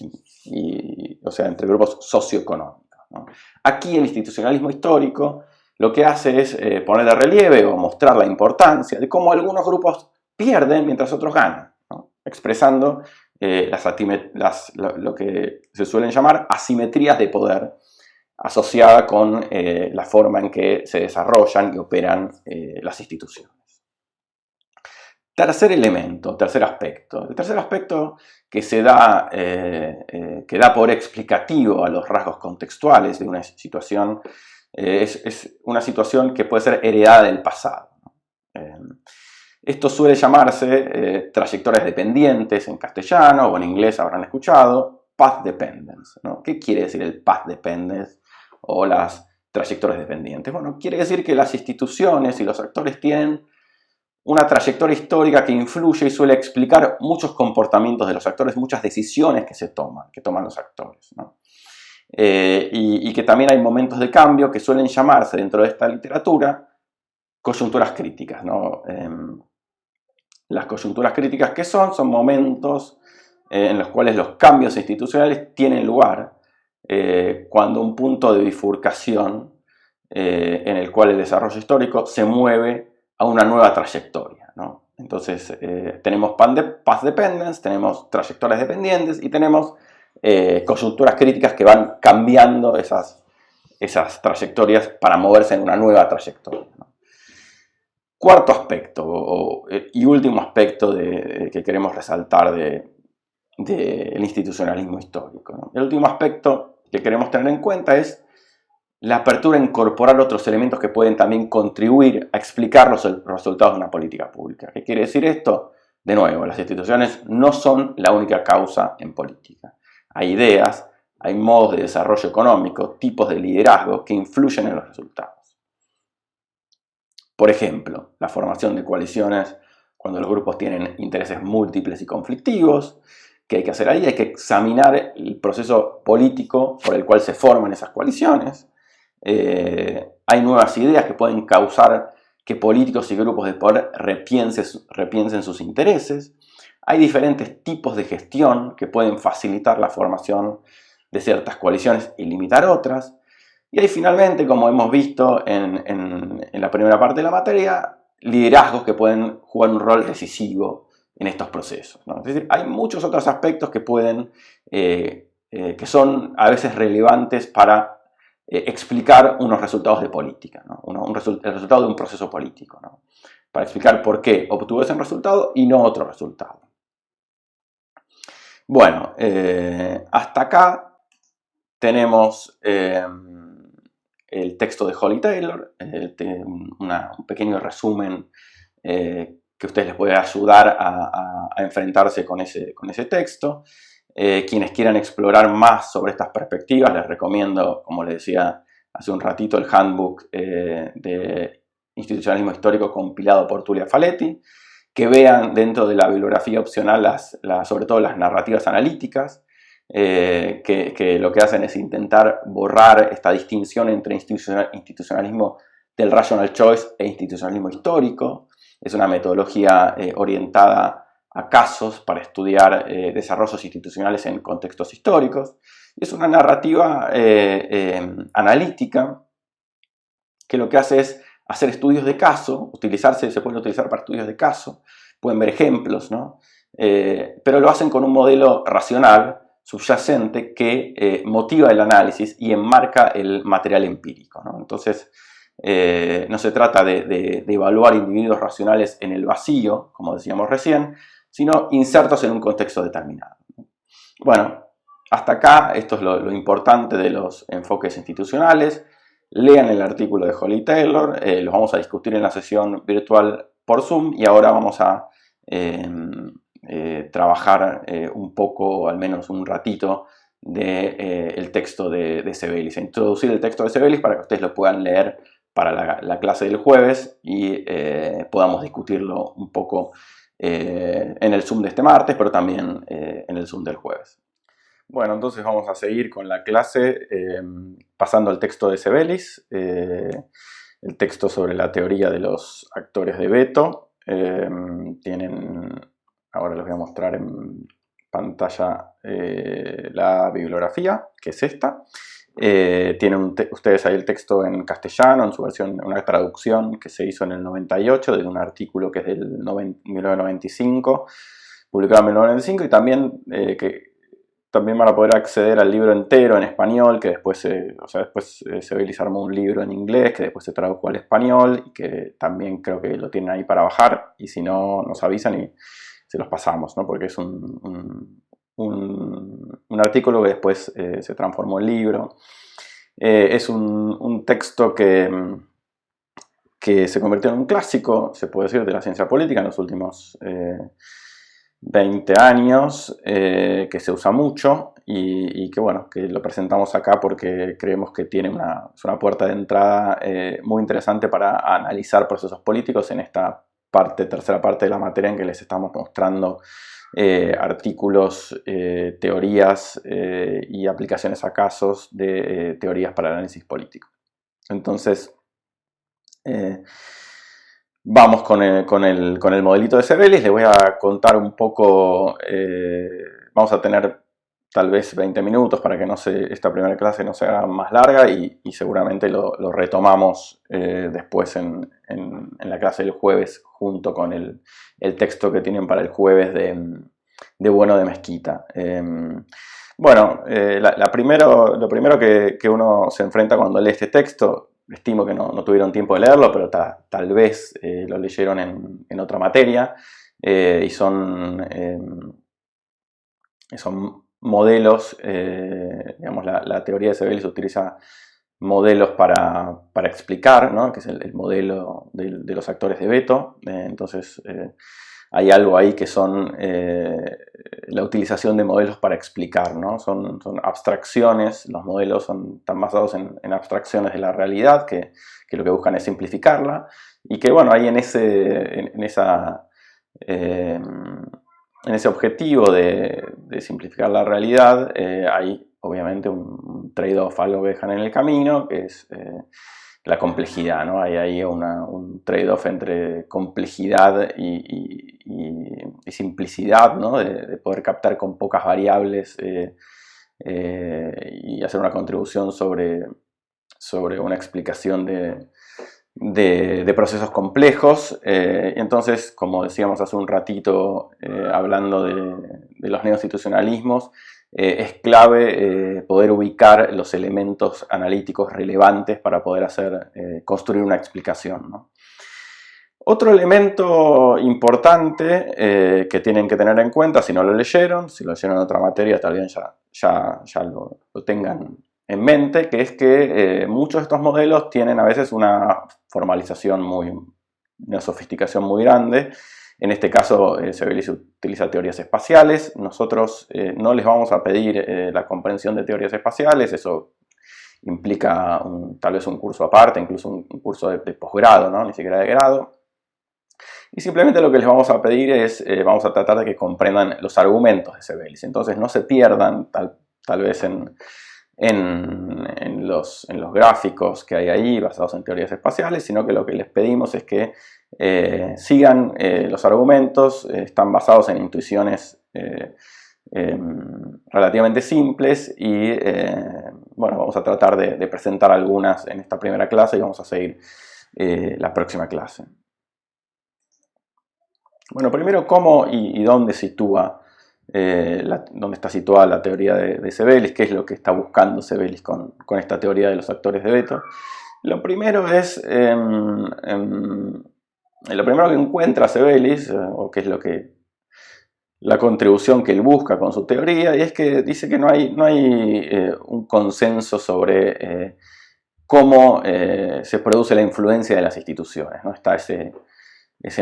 o sea, entre grupos socioeconómicos, ¿no? Aquí el institucionalismo histórico lo que hace es poner de relieve o mostrar la importancia de cómo algunos grupos pierden mientras otros ganan, ¿no? Expresando lo que se suelen llamar asimetrías de poder asociada con la forma en que se desarrollan y operan las instituciones. Tercer aspecto. El tercer aspecto que da por explicativo a los rasgos contextuales de una situación es una situación que puede ser heredada del pasado, ¿no? Esto suele llamarse trayectorias dependientes en castellano, o en inglés habrán escuchado, path dependence, ¿no? ¿Qué quiere decir el path dependence o las trayectorias dependientes? Bueno, quiere decir que las instituciones y los actores tienen una trayectoria histórica que influye y suele explicar muchos comportamientos de los actores, muchas decisiones que toman los actores, ¿no? Y que también hay momentos de cambio que suelen llamarse dentro de esta literatura coyunturas críticas, ¿no? Las coyunturas críticas, ¿qué son? Son momentos en los cuales los cambios institucionales tienen lugar cuando un punto de bifurcación en el cual el desarrollo histórico se mueve a una nueva trayectoria, ¿no? Entonces tenemos path dependence, tenemos trayectorias dependientes y tenemos coyunturas críticas que van cambiando esas trayectorias para moverse en una nueva trayectoria, ¿no? Cuarto aspecto y último aspecto que queremos resaltar del institucionalismo histórico, ¿no? El último aspecto que queremos tener en cuenta es la apertura a incorporar otros elementos que pueden también contribuir a explicar los resultados de una política pública. ¿Qué quiere decir esto? De nuevo, las instituciones no son la única causa en política. Hay ideas, hay modos de desarrollo económico, tipos de liderazgo que influyen en los resultados. Por ejemplo, la formación de coaliciones cuando los grupos tienen intereses múltiples y conflictivos. ¿Qué hay que hacer ahí? Hay que examinar el proceso político por el cual se forman esas coaliciones. Hay nuevas ideas que pueden causar que políticos y grupos de poder repiensen sus intereses. Hay diferentes tipos de gestión que pueden facilitar la formación de ciertas coaliciones y limitar otras. Y hay finalmente, como hemos visto en la primera parte de la materia, liderazgos que pueden jugar un rol decisivo en estos procesos, ¿no? Es decir, hay muchos otros aspectos que que son a veces relevantes para explicar unos resultados de política, ¿no? El resultado de un proceso político, ¿no? Para explicar por qué obtuvo ese resultado y no otro resultado. Bueno, hasta acá tenemos el texto de Holly Taylor, un pequeño resumen que a ustedes les puede ayudar a enfrentarse con ese texto. Quienes quieran explorar más sobre estas perspectivas, les recomiendo, como les decía hace un ratito, el handbook de institucionalismo histórico compilado por Tulia Faletti, que vean dentro de la bibliografía opcional sobre todo las narrativas analíticas, que lo que hacen es intentar borrar esta distinción entre institucionalismo del rational choice e institucionalismo histórico. Es una metodología orientada a casos para estudiar desarrollos institucionales en contextos históricos. Es una narrativa analítica que lo que hace es hacer estudios de caso, se pueden utilizar para estudios de caso, pueden ver ejemplos, ¿no? Pero lo hacen con un modelo racional, subyacente, que motiva el análisis y enmarca el material empírico, ¿no? Entonces, no se trata de evaluar individuos racionales en el vacío, como decíamos recién, sino insertos en un contexto determinado. Bueno, hasta acá esto es lo importante de los enfoques institucionales. Lean el artículo de Holly Taylor, los vamos a discutir en la sesión virtual por Zoom y ahora vamos a trabajar un poco, al menos un ratito, el texto de Sebelius, introducir el texto de Sebelius para que ustedes lo puedan leer para la clase del jueves y podamos discutirlo un poco en el Zoom de este martes, pero también en el Zoom del jueves. Bueno, entonces vamos a seguir con la clase pasando al texto de Sebelius, el texto sobre la teoría de los actores de veto. Ahora les voy a mostrar en pantalla la bibliografía, que es esta. Tienen ustedes ahí el texto en castellano, en su versión, una traducción que se hizo en el 98 de un artículo que es del 1995, publicado en 1995, y también también van a poder acceder al libro entero en español, que después Sebelius armó un libro en inglés, que después se tradujo al español, y que también creo que lo tienen ahí para bajar, y si no, nos avisan y se los pasamos, ¿no? Porque es un artículo que después se transformó en libro. Es un texto que se convirtió en un clásico, se puede decir, de la ciencia política en los últimos 20 años, que se usa mucho y que, bueno, que lo presentamos acá porque creemos que tiene es una puerta de entrada muy interesante para analizar procesos políticos en esta tercera parte de la materia en que les estamos mostrando artículos, teorías y aplicaciones a casos de teorías para el análisis político. Entonces, vamos con el modelito de Sebelius. Les voy a contar un poco, vamos a tener tal vez 20 minutos para que esta primera clase no se haga más larga y seguramente lo retomamos después en la clase del jueves junto con el texto que tienen para el jueves de Bueno de Mezquita. Bueno, lo primero que uno se enfrenta cuando lee este texto, estimo que no tuvieron tiempo de leerlo, pero tal vez lo leyeron en otra materia, y son modelos, digamos, la teoría de Sebelius utiliza modelos para explicar, ¿no? Que es el modelo de los actores de veto. Entonces hay algo ahí que son la utilización de modelos para explicar, ¿no? Son abstracciones, los modelos están basados en abstracciones de la realidad que lo que buscan es simplificarla y que, bueno, ahí en ese objetivo de simplificar la realidad hay obviamente un trade-off, algo que dejan en el camino, que es la complejidad, ¿no? Hay ahí un trade-off entre complejidad y simplicidad, ¿no? De poder captar con pocas variables y hacer una contribución sobre una explicación de procesos complejos. Entonces, como decíamos hace un ratito, hablando de los neoinstitucionalismos, es clave poder ubicar los elementos analíticos relevantes para poder construir una explicación, ¿no? Otro elemento importante que tienen que tener en cuenta, si no lo leyeron, si lo leyeron en otra materia, tal vez ya lo tengan en mente, que es que muchos de estos modelos tienen a veces una formalización una sofisticación muy grande. En este caso, Sebelis utiliza teorías espaciales. Nosotros no les vamos a pedir la comprensión de teorías espaciales, eso implica tal vez un curso aparte, incluso un curso de posgrado, ¿no? Ni siquiera de grado. Y simplemente lo que les vamos a pedir es, vamos a tratar de que comprendan los argumentos de Sebelis. Entonces no se pierdan tal vez en los gráficos que hay ahí basados en teorías espaciales, sino que lo que les pedimos es que sigan los argumentos, están basados en intuiciones relativamente simples y bueno, vamos a tratar de presentar algunas en esta primera clase y vamos a seguir la próxima clase. Bueno, primero, ¿cómo y dónde dónde está situada la teoría de Sebelis? ¿Qué es lo que está buscando Sebelis con esta teoría de los actores de veto? Lo primero es, lo primero que encuentra Sebelis, o que es la contribución que él busca con su teoría, y es que dice que no hay un consenso sobre cómo se produce la influencia de las instituciones, ¿no? Está ese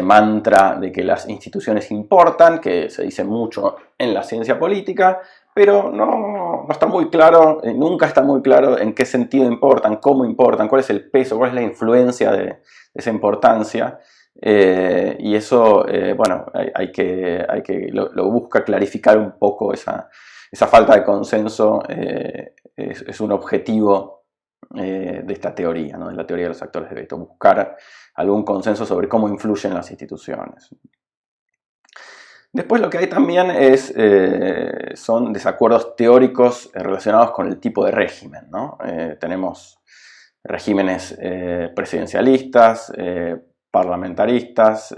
mantra de que las instituciones importan, que se dice mucho en la ciencia política, pero no está muy claro, nunca está muy claro en qué sentido importan, cómo importan, cuál es el peso, cuál es la influencia de esa importancia. Y eso, bueno, lo busca clarificar un poco esa falta de consenso, es un objetivo de esta teoría, ¿no? De la teoría de los actores de veto, buscar algún consenso sobre cómo influyen las instituciones. Después lo que hay también son desacuerdos teóricos relacionados con el tipo de régimen, ¿no? Tenemos regímenes presidencialistas, parlamentaristas,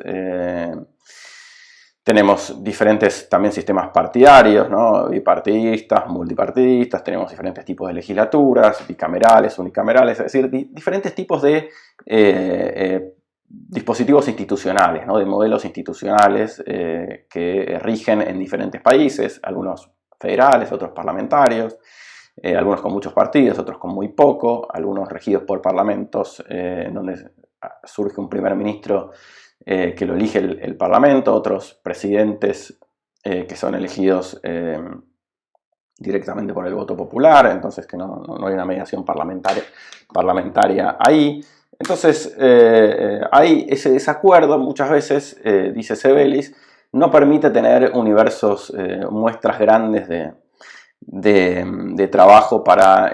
tenemos diferentes también sistemas partidarios, ¿no? Bipartidistas, multipartidistas, tenemos diferentes tipos de legislaturas, bicamerales, unicamerales, es decir, diferentes tipos de dispositivos institucionales, ¿no? De modelos institucionales que rigen en diferentes países, algunos federales, otros parlamentarios, algunos con muchos partidos, otros con muy poco, algunos regidos por parlamentos donde surge un primer ministro que lo elige el Parlamento, otros presidentes que son elegidos directamente por el voto popular, entonces que no hay una mediación parlamentaria ahí. Entonces hay ese desacuerdo, muchas veces, dice Sebelis, no permite tener universos, muestras grandes de trabajo para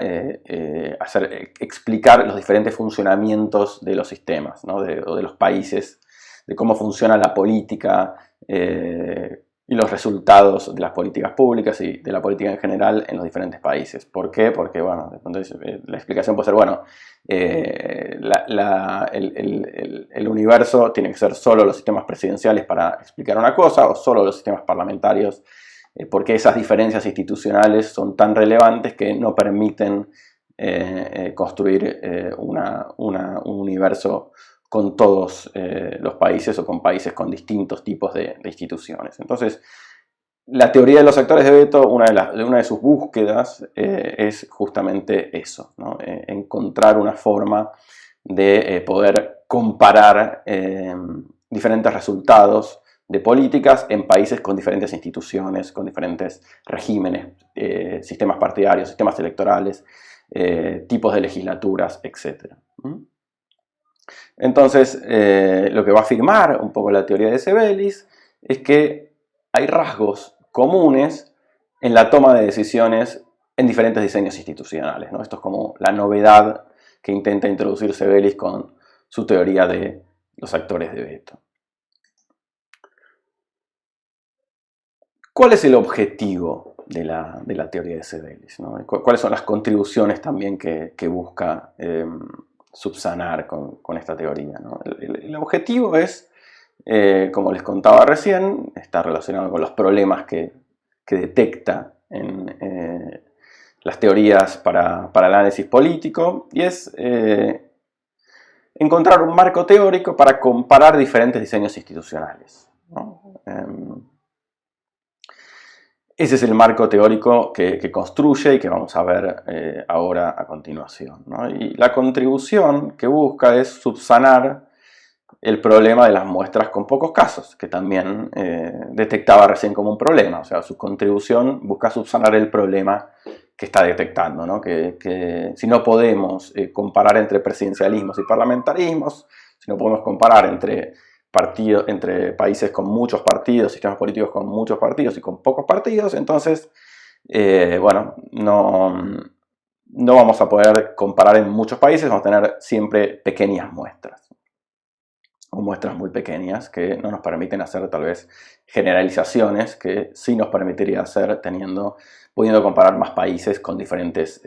explicar los diferentes funcionamientos de los sistemas, ¿no? o de los países, de cómo funciona la política y los resultados de las políticas públicas y de la política en general en los diferentes países. ¿Por qué? Porque, bueno, entonces, la explicación puede ser, bueno, el universo tiene que ser solo los sistemas presidenciales para explicar una cosa, o solo los sistemas parlamentarios, porque esas diferencias institucionales son tan relevantes que no permiten construir un universo con todos los países o con países con distintos tipos de instituciones. Entonces, la teoría de los actores de veto, una de sus búsquedas es justamente eso, ¿no? Encontrar una forma de poder comparar diferentes resultados de políticas en países con diferentes instituciones, con diferentes regímenes, sistemas partidarios, sistemas electorales, tipos de legislaturas, etc. Entonces, lo que va a afirmar un poco la teoría de Sebelis es que hay rasgos comunes en la toma de decisiones en diferentes diseños institucionales, ¿no? Esto es como la novedad que intenta introducir Sebelis con su teoría de los actores de veto. ¿Cuál es el objetivo de la teoría de Sebelis, ¿no? ¿Cuáles son las contribuciones también que busca subsanar con esta teoría, ¿no? El objetivo es, como les contaba recién, está relacionado con los problemas que detecta en las teorías para el análisis político, y es encontrar un marco teórico para comparar diferentes diseños institucionales, ¿no? Ese es el marco teórico que construye y que vamos a ver ahora a continuación, ¿no? Y la contribución que busca es subsanar el problema de las muestras con pocos casos, que también detectaba recién como un problema. O sea, su contribución busca subsanar el problema que está detectando, ¿no? Que si no podemos comparar entre presidencialismos y parlamentarismos, si no podemos comparar entre países con muchos partidos, sistemas políticos con muchos partidos y con pocos partidos, entonces, bueno, no vamos a poder comparar en muchos países, vamos a tener siempre pequeñas muestras, o muestras muy pequeñas que no nos permiten hacer tal vez generalizaciones que sí nos permitiría hacer pudiendo comparar más países con diferentes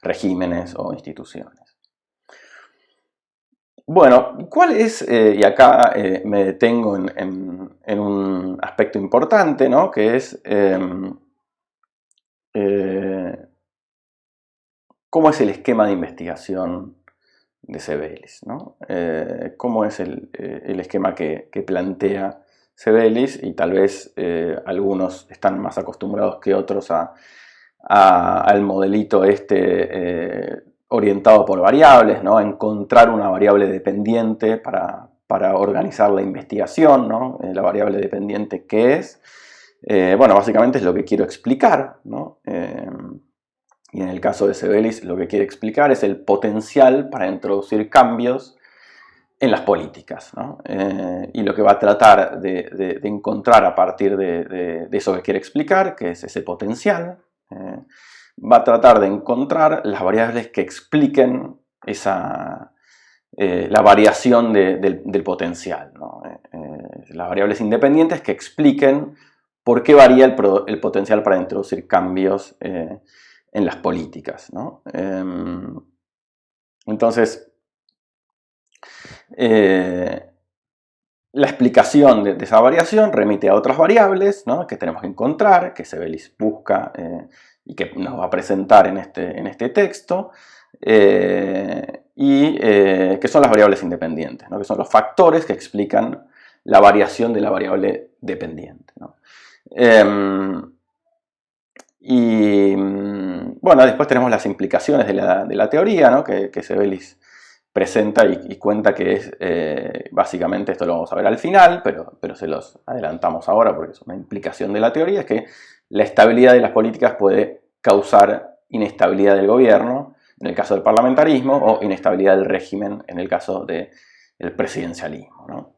regímenes o instituciones. Bueno, ¿cuál es, y acá me detengo en un aspecto importante, ¿no? Que es cómo es el esquema de investigación de Sebelis, ¿no? Cómo es el esquema que plantea Sebelis, y tal vez algunos están más acostumbrados que otros al modelito orientado por variables, ¿no? A encontrar una variable dependiente para organizar la investigación, ¿no? La variable dependiente, ¿qué es? Bueno, básicamente es lo que quiero explicar, ¿no? Y en el caso de Sebelis lo que quiere explicar es el potencial para introducir cambios en las políticas, ¿no? Y lo que va a tratar de encontrar a partir de eso que quiere explicar, que es ese potencial, va a tratar de encontrar las variables que expliquen la variación del potencial, ¿no? Las variables independientes que expliquen por qué varía el potencial para introducir cambios en las políticas, ¿no? Entonces, la explicación de esa variación remite a otras variables, ¿no? Que tenemos que encontrar, que Sebelis busca y que nos va a presentar en este texto, y que son las variables independientes, ¿no? Que son los factores que explican la variación de la variable dependiente, ¿no? Y bueno, después tenemos las implicaciones de la teoría, ¿no? que Sebelis presenta y cuenta, que es básicamente, esto lo vamos a ver al final, pero se los adelantamos ahora porque es una implicación de la teoría, es que la estabilidad de las políticas puede causar inestabilidad del gobierno, en el caso del parlamentarismo, o inestabilidad del régimen, en el caso del presidencialismo, ¿no?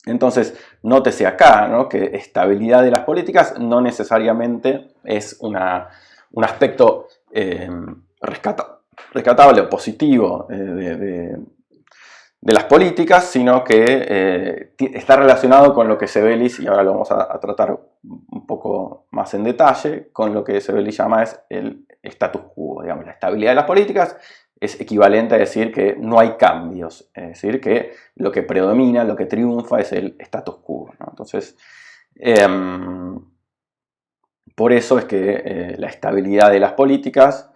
Entonces, nótese acá, ¿no? Que estabilidad de las políticas no necesariamente es un aspecto rescatable o positivo de las políticas, sino que está relacionado con lo que Sebelis, y ahora lo vamos a tratar un poco más en detalle, con lo que Sebelis llama es el status quo. Digamos, la estabilidad de las políticas es equivalente a decir que no hay cambios, es decir, que lo que predomina, lo que triunfa es el status quo, ¿no? Entonces, por eso es que la estabilidad de las políticas,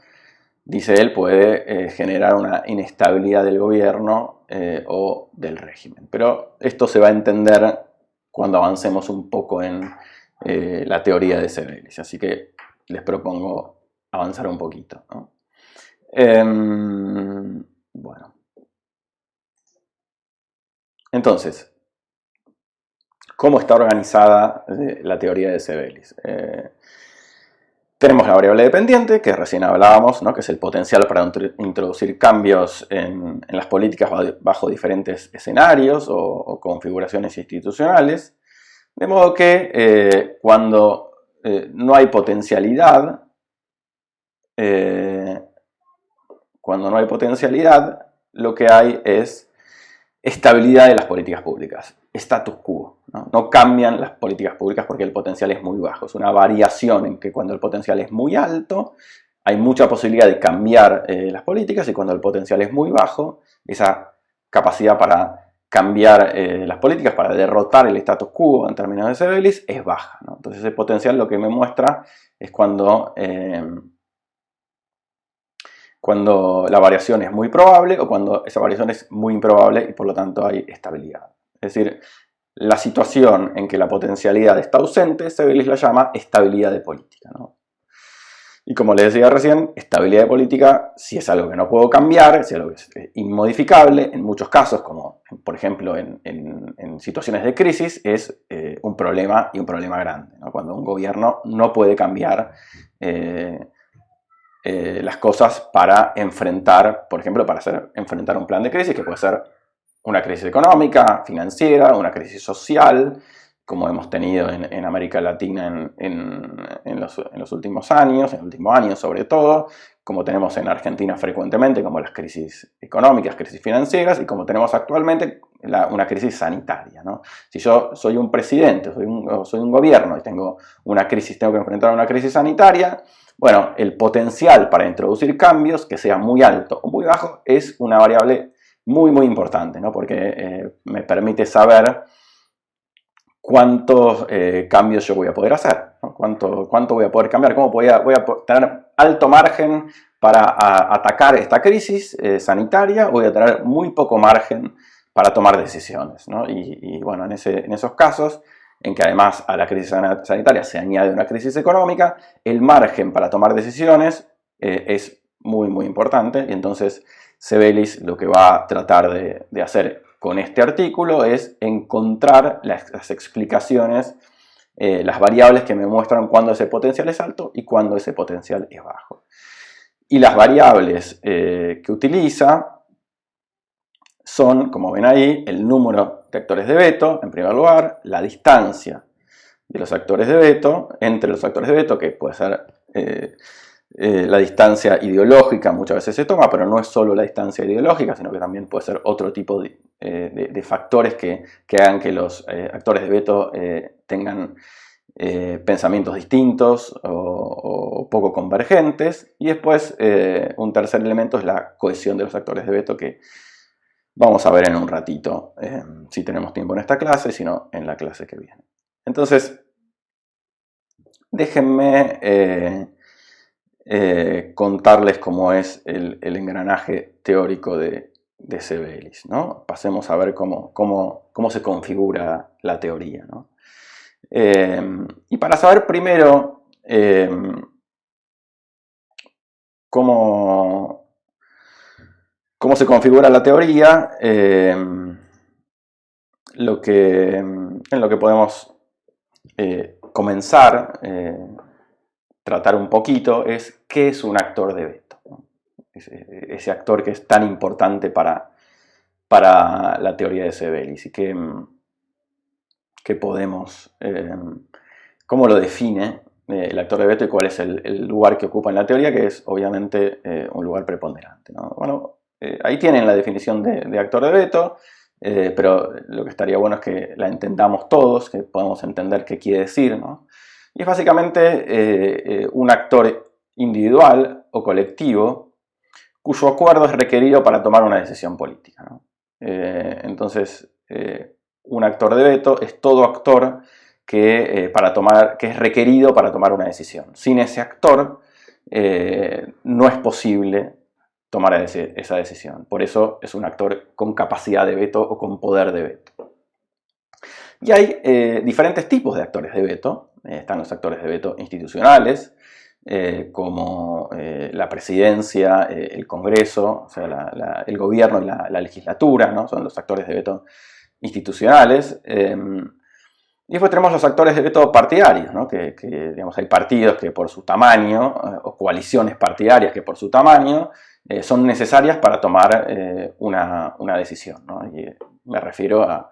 dice él, puede generar una inestabilidad del gobierno o del régimen. Pero esto se va a entender cuando avancemos un poco en la teoría de Sebelis. Así que les propongo avanzar un poquito, ¿no? Bueno. Entonces, ¿cómo está organizada la teoría de Sebelis? Tenemos la variable dependiente, que recién hablábamos, ¿no? Que es el potencial para introducir cambios en las políticas bajo diferentes escenarios o configuraciones institucionales. De modo que cuando no hay potencialidad, Cuando no hay potencialidad, lo que hay es estabilidad de las políticas públicas, status quo, ¿no? No cambian las políticas públicas porque el potencial es muy bajo. Es una variación en que cuando el potencial es muy alto, hay mucha posibilidad de cambiar las políticas, y cuando el potencial es muy bajo, esa capacidad para cambiar las políticas, para derrotar el status quo en términos de Sébelius, es baja, ¿no? Entonces ese potencial lo que me muestra es cuando la variación es muy probable o cuando esa variación es muy improbable y por lo tanto hay estabilidad. Es decir, la situación en que la potencialidad está ausente, Sébelius la llama estabilidad de política, ¿no? Y como les decía recién, estabilidad de política, si es algo que no puedo cambiar, si es algo que es inmodificable, en muchos casos, como por ejemplo en situaciones de crisis, es un problema, y un problema grande, ¿no? Cuando un gobierno no puede cambiar las cosas para enfrentar, por ejemplo, enfrentar un plan de crisis, que puede ser una crisis económica, financiera, una crisis social, como hemos tenido en América Latina en los últimos años, en el último año sobre todo, como tenemos en Argentina frecuentemente, como las crisis económicas, crisis financieras, y como tenemos actualmente una crisis sanitaria, ¿no? Si yo soy un presidente, soy un gobierno y tengo una crisis, tengo que enfrentar una crisis sanitaria, bueno, el potencial para introducir cambios, que sea muy alto o muy bajo, es una variable muy, muy importante, ¿no? Porque me permite saber cuántos cambios yo voy a poder hacer, ¿no? Cuánto voy a poder cambiar, cómo voy a tener alto margen para atacar esta crisis sanitaria, voy a tener muy poco margen para tomar decisiones, ¿no? Y bueno, en esos casos, en que además a la crisis sanitaria se añade una crisis económica, el margen para tomar decisiones es muy, muy importante, y entonces Sébelius lo que va a tratar de hacer con este artículo es encontrar las explicaciones, las variables que me muestran cuándo ese potencial es alto y cuándo ese potencial es bajo. Y las variables que utiliza son, como ven ahí, el número de actores de veto, en primer lugar, la distancia de los actores de veto, entre los actores de veto, que puede ser la distancia ideológica, muchas veces se toma, pero no es solo la distancia ideológica, sino que también puede ser otro tipo de factores que hagan que los actores de veto tengan pensamientos distintos o poco convergentes. Y después un tercer elemento es la cohesión de los actores de veto, que vamos a ver en un ratito, si tenemos tiempo en esta clase, si no en la clase que viene. Entonces, déjenme contarles cómo es el engranaje teórico de Sébelius, ¿no? Pasemos a ver cómo se configura la teoría, ¿no? Y para saber primero cómo se configura la teoría, en lo que podemos comenzar, tratar un poquito, es qué es un actor de veto, ¿no? Ese actor que es tan importante para la teoría de Sébelius, y que podemos, cómo lo define el actor de veto y cuál es el lugar que ocupa en la teoría, que es obviamente un lugar preponderante, ¿no? Bueno, ahí tienen la definición de actor de veto, pero lo que estaría bueno es que la entendamos todos, que podamos entender qué quiere decir, ¿no? Y es básicamente un actor individual o colectivo cuyo acuerdo es requerido para tomar una decisión política, ¿no? Entonces, un actor de veto es todo actor que es requerido para tomar una decisión. Sin ese actor no es posible tomar esa decisión. Por eso es un actor con capacidad de veto o con poder de veto. Y hay diferentes tipos de actores de veto. Están los actores de veto institucionales, como la presidencia, el Congreso, o sea, el gobierno y la legislatura, ¿no? Son los actores de veto institucionales. Y después tenemos los actores de veto partidarios, ¿no? Digamos, hay partidos que por su tamaño, o coaliciones partidarias que por su tamaño, son necesarias para tomar una decisión, ¿no? Y me refiero a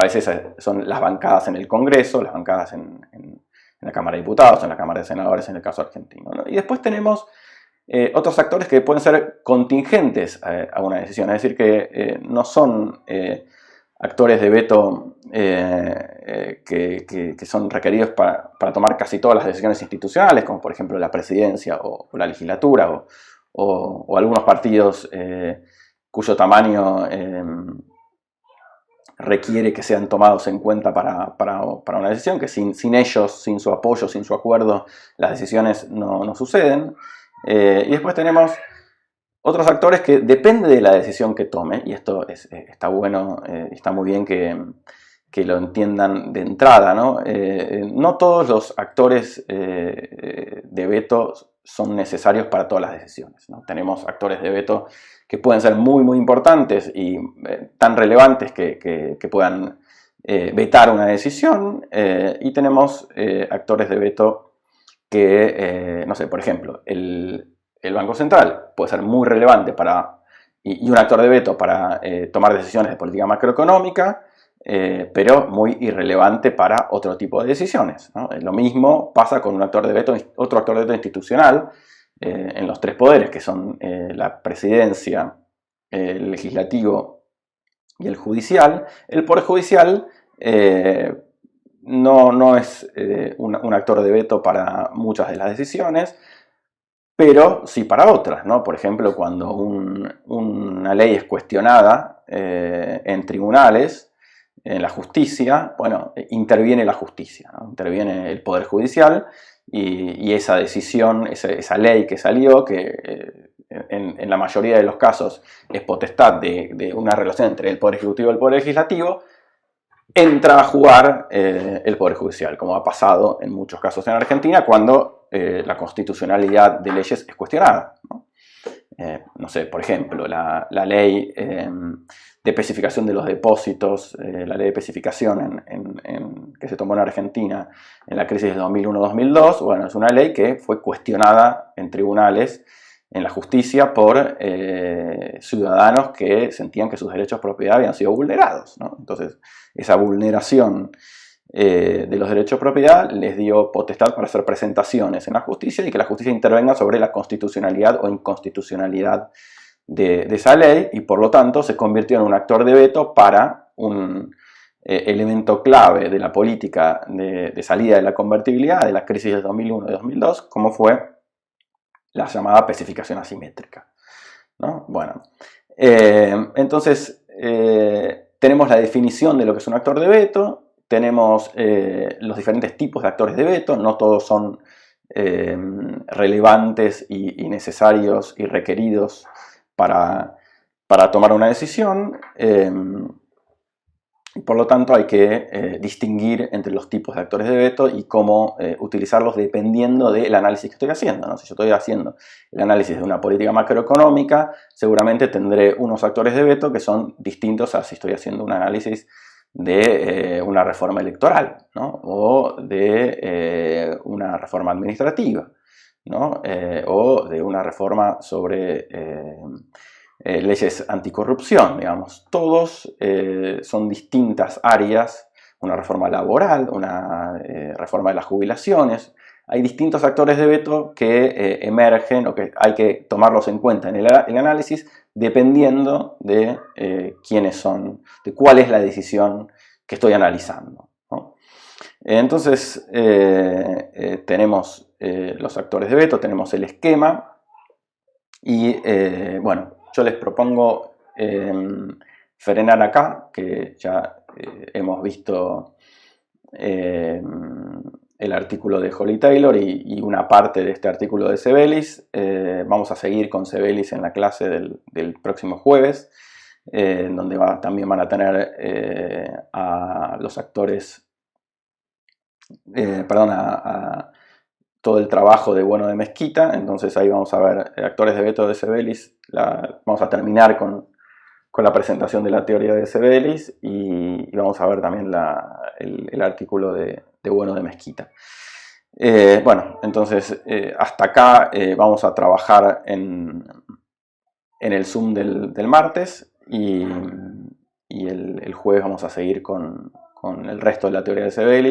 veces son las bancadas en el Congreso, las bancadas en la Cámara de Diputados, en la Cámara de Senadores, en el caso argentino, ¿no? Y después tenemos Otros actores que pueden ser contingentes a una decisión, es decir, que no son actores de veto que son requeridos para tomar casi todas las decisiones institucionales, como por ejemplo la presidencia o la legislatura o algunos partidos cuyo tamaño requiere que sean tomados en cuenta para una decisión, que sin ellos, sin su apoyo, sin su acuerdo, las decisiones no suceden. Y después tenemos otros actores que depende de la decisión que tome, y esto está bueno, está muy bien que lo entiendan de entrada, ¿no? No todos los actores de veto son necesarios para todas las decisiones, ¿no? Tenemos actores de veto que pueden ser muy importantes y tan relevantes que puedan vetar una decisión, y tenemos actores de veto que, no sé, por ejemplo, el Banco Central puede ser muy relevante y un actor de veto para tomar decisiones de política macroeconómica, pero muy irrelevante para otro tipo de decisiones, ¿no? Lo mismo pasa con un actor de veto, otro actor de veto institucional en los tres poderes, que son la presidencia, el legislativo y el judicial. El poder judicial no es un actor de veto para muchas de las decisiones, pero sí para otras, ¿no? Por ejemplo, cuando una ley es cuestionada en tribunales, en la justicia, bueno, interviene la justicia, ¿no? Interviene el Poder Judicial y esa decisión, esa ley que salió, que en la mayoría de los casos es potestad de una relación entre el Poder Ejecutivo y el Poder Legislativo, entra a jugar el Poder Judicial, como ha pasado en muchos casos en Argentina cuando la constitucionalidad de leyes es cuestionada, ¿no? No sé, por ejemplo, la ley de especificación de los depósitos, la ley de especificación que se tomó en Argentina en la crisis de 2001-2002, bueno, es una ley que fue cuestionada en tribunales, en la justicia, por ciudadanos que sentían que sus derechos de propiedad habían sido vulnerados, ¿no? Entonces, esa vulneración de los derechos de propiedad les dio potestad para hacer presentaciones en la justicia y que la justicia intervenga sobre la constitucionalidad o inconstitucionalidad de esa ley, y por lo tanto se convirtió en un actor de veto para un elemento clave de la política de salida de la convertibilidad de la crisis de 2001 y 2002, como fue la llamada especificación asimétrica, ¿no? Bueno, entonces tenemos la definición de lo que es un actor de veto, tenemos los diferentes tipos de actores de veto, no todos son relevantes y necesarios y requeridos para tomar una decisión, y por lo tanto hay que distinguir entre los tipos de actores de veto y cómo utilizarlos dependiendo del análisis que estoy haciendo, ¿no? Si yo estoy haciendo el análisis de una política macroeconómica, seguramente tendré unos actores de veto que son distintos a si estoy haciendo un análisis de una reforma electoral, ¿no? O de una reforma administrativa, ¿no? O de una reforma sobre leyes anticorrupción, digamos. Todos son distintas áreas, una reforma laboral, una reforma de las jubilaciones. Hay distintos actores de veto que emergen o que hay que tomarlos en cuenta en el análisis dependiendo de quiénes son, de cuál es la decisión que estoy analizando, ¿no? Entonces tenemos los actores de veto, tenemos el esquema y bueno, yo les propongo frenar acá, que ya hemos visto el artículo de Holly Taylor y una parte de este artículo de Sebelis. Vamos a seguir con Sebelis en la clase del próximo jueves, donde también van a tener a los actores, perdón, a todo el trabajo de Bueno de Mezquita. Entonces ahí vamos a ver actores de veto de Sebelis. Vamos a terminar con la presentación de la teoría de Sebelis y vamos a ver también el artículo de Bueno de Mezquita. Bueno, entonces hasta acá vamos a trabajar en el Zoom del martes y el jueves vamos a seguir con el resto de la teoría de Sebelis.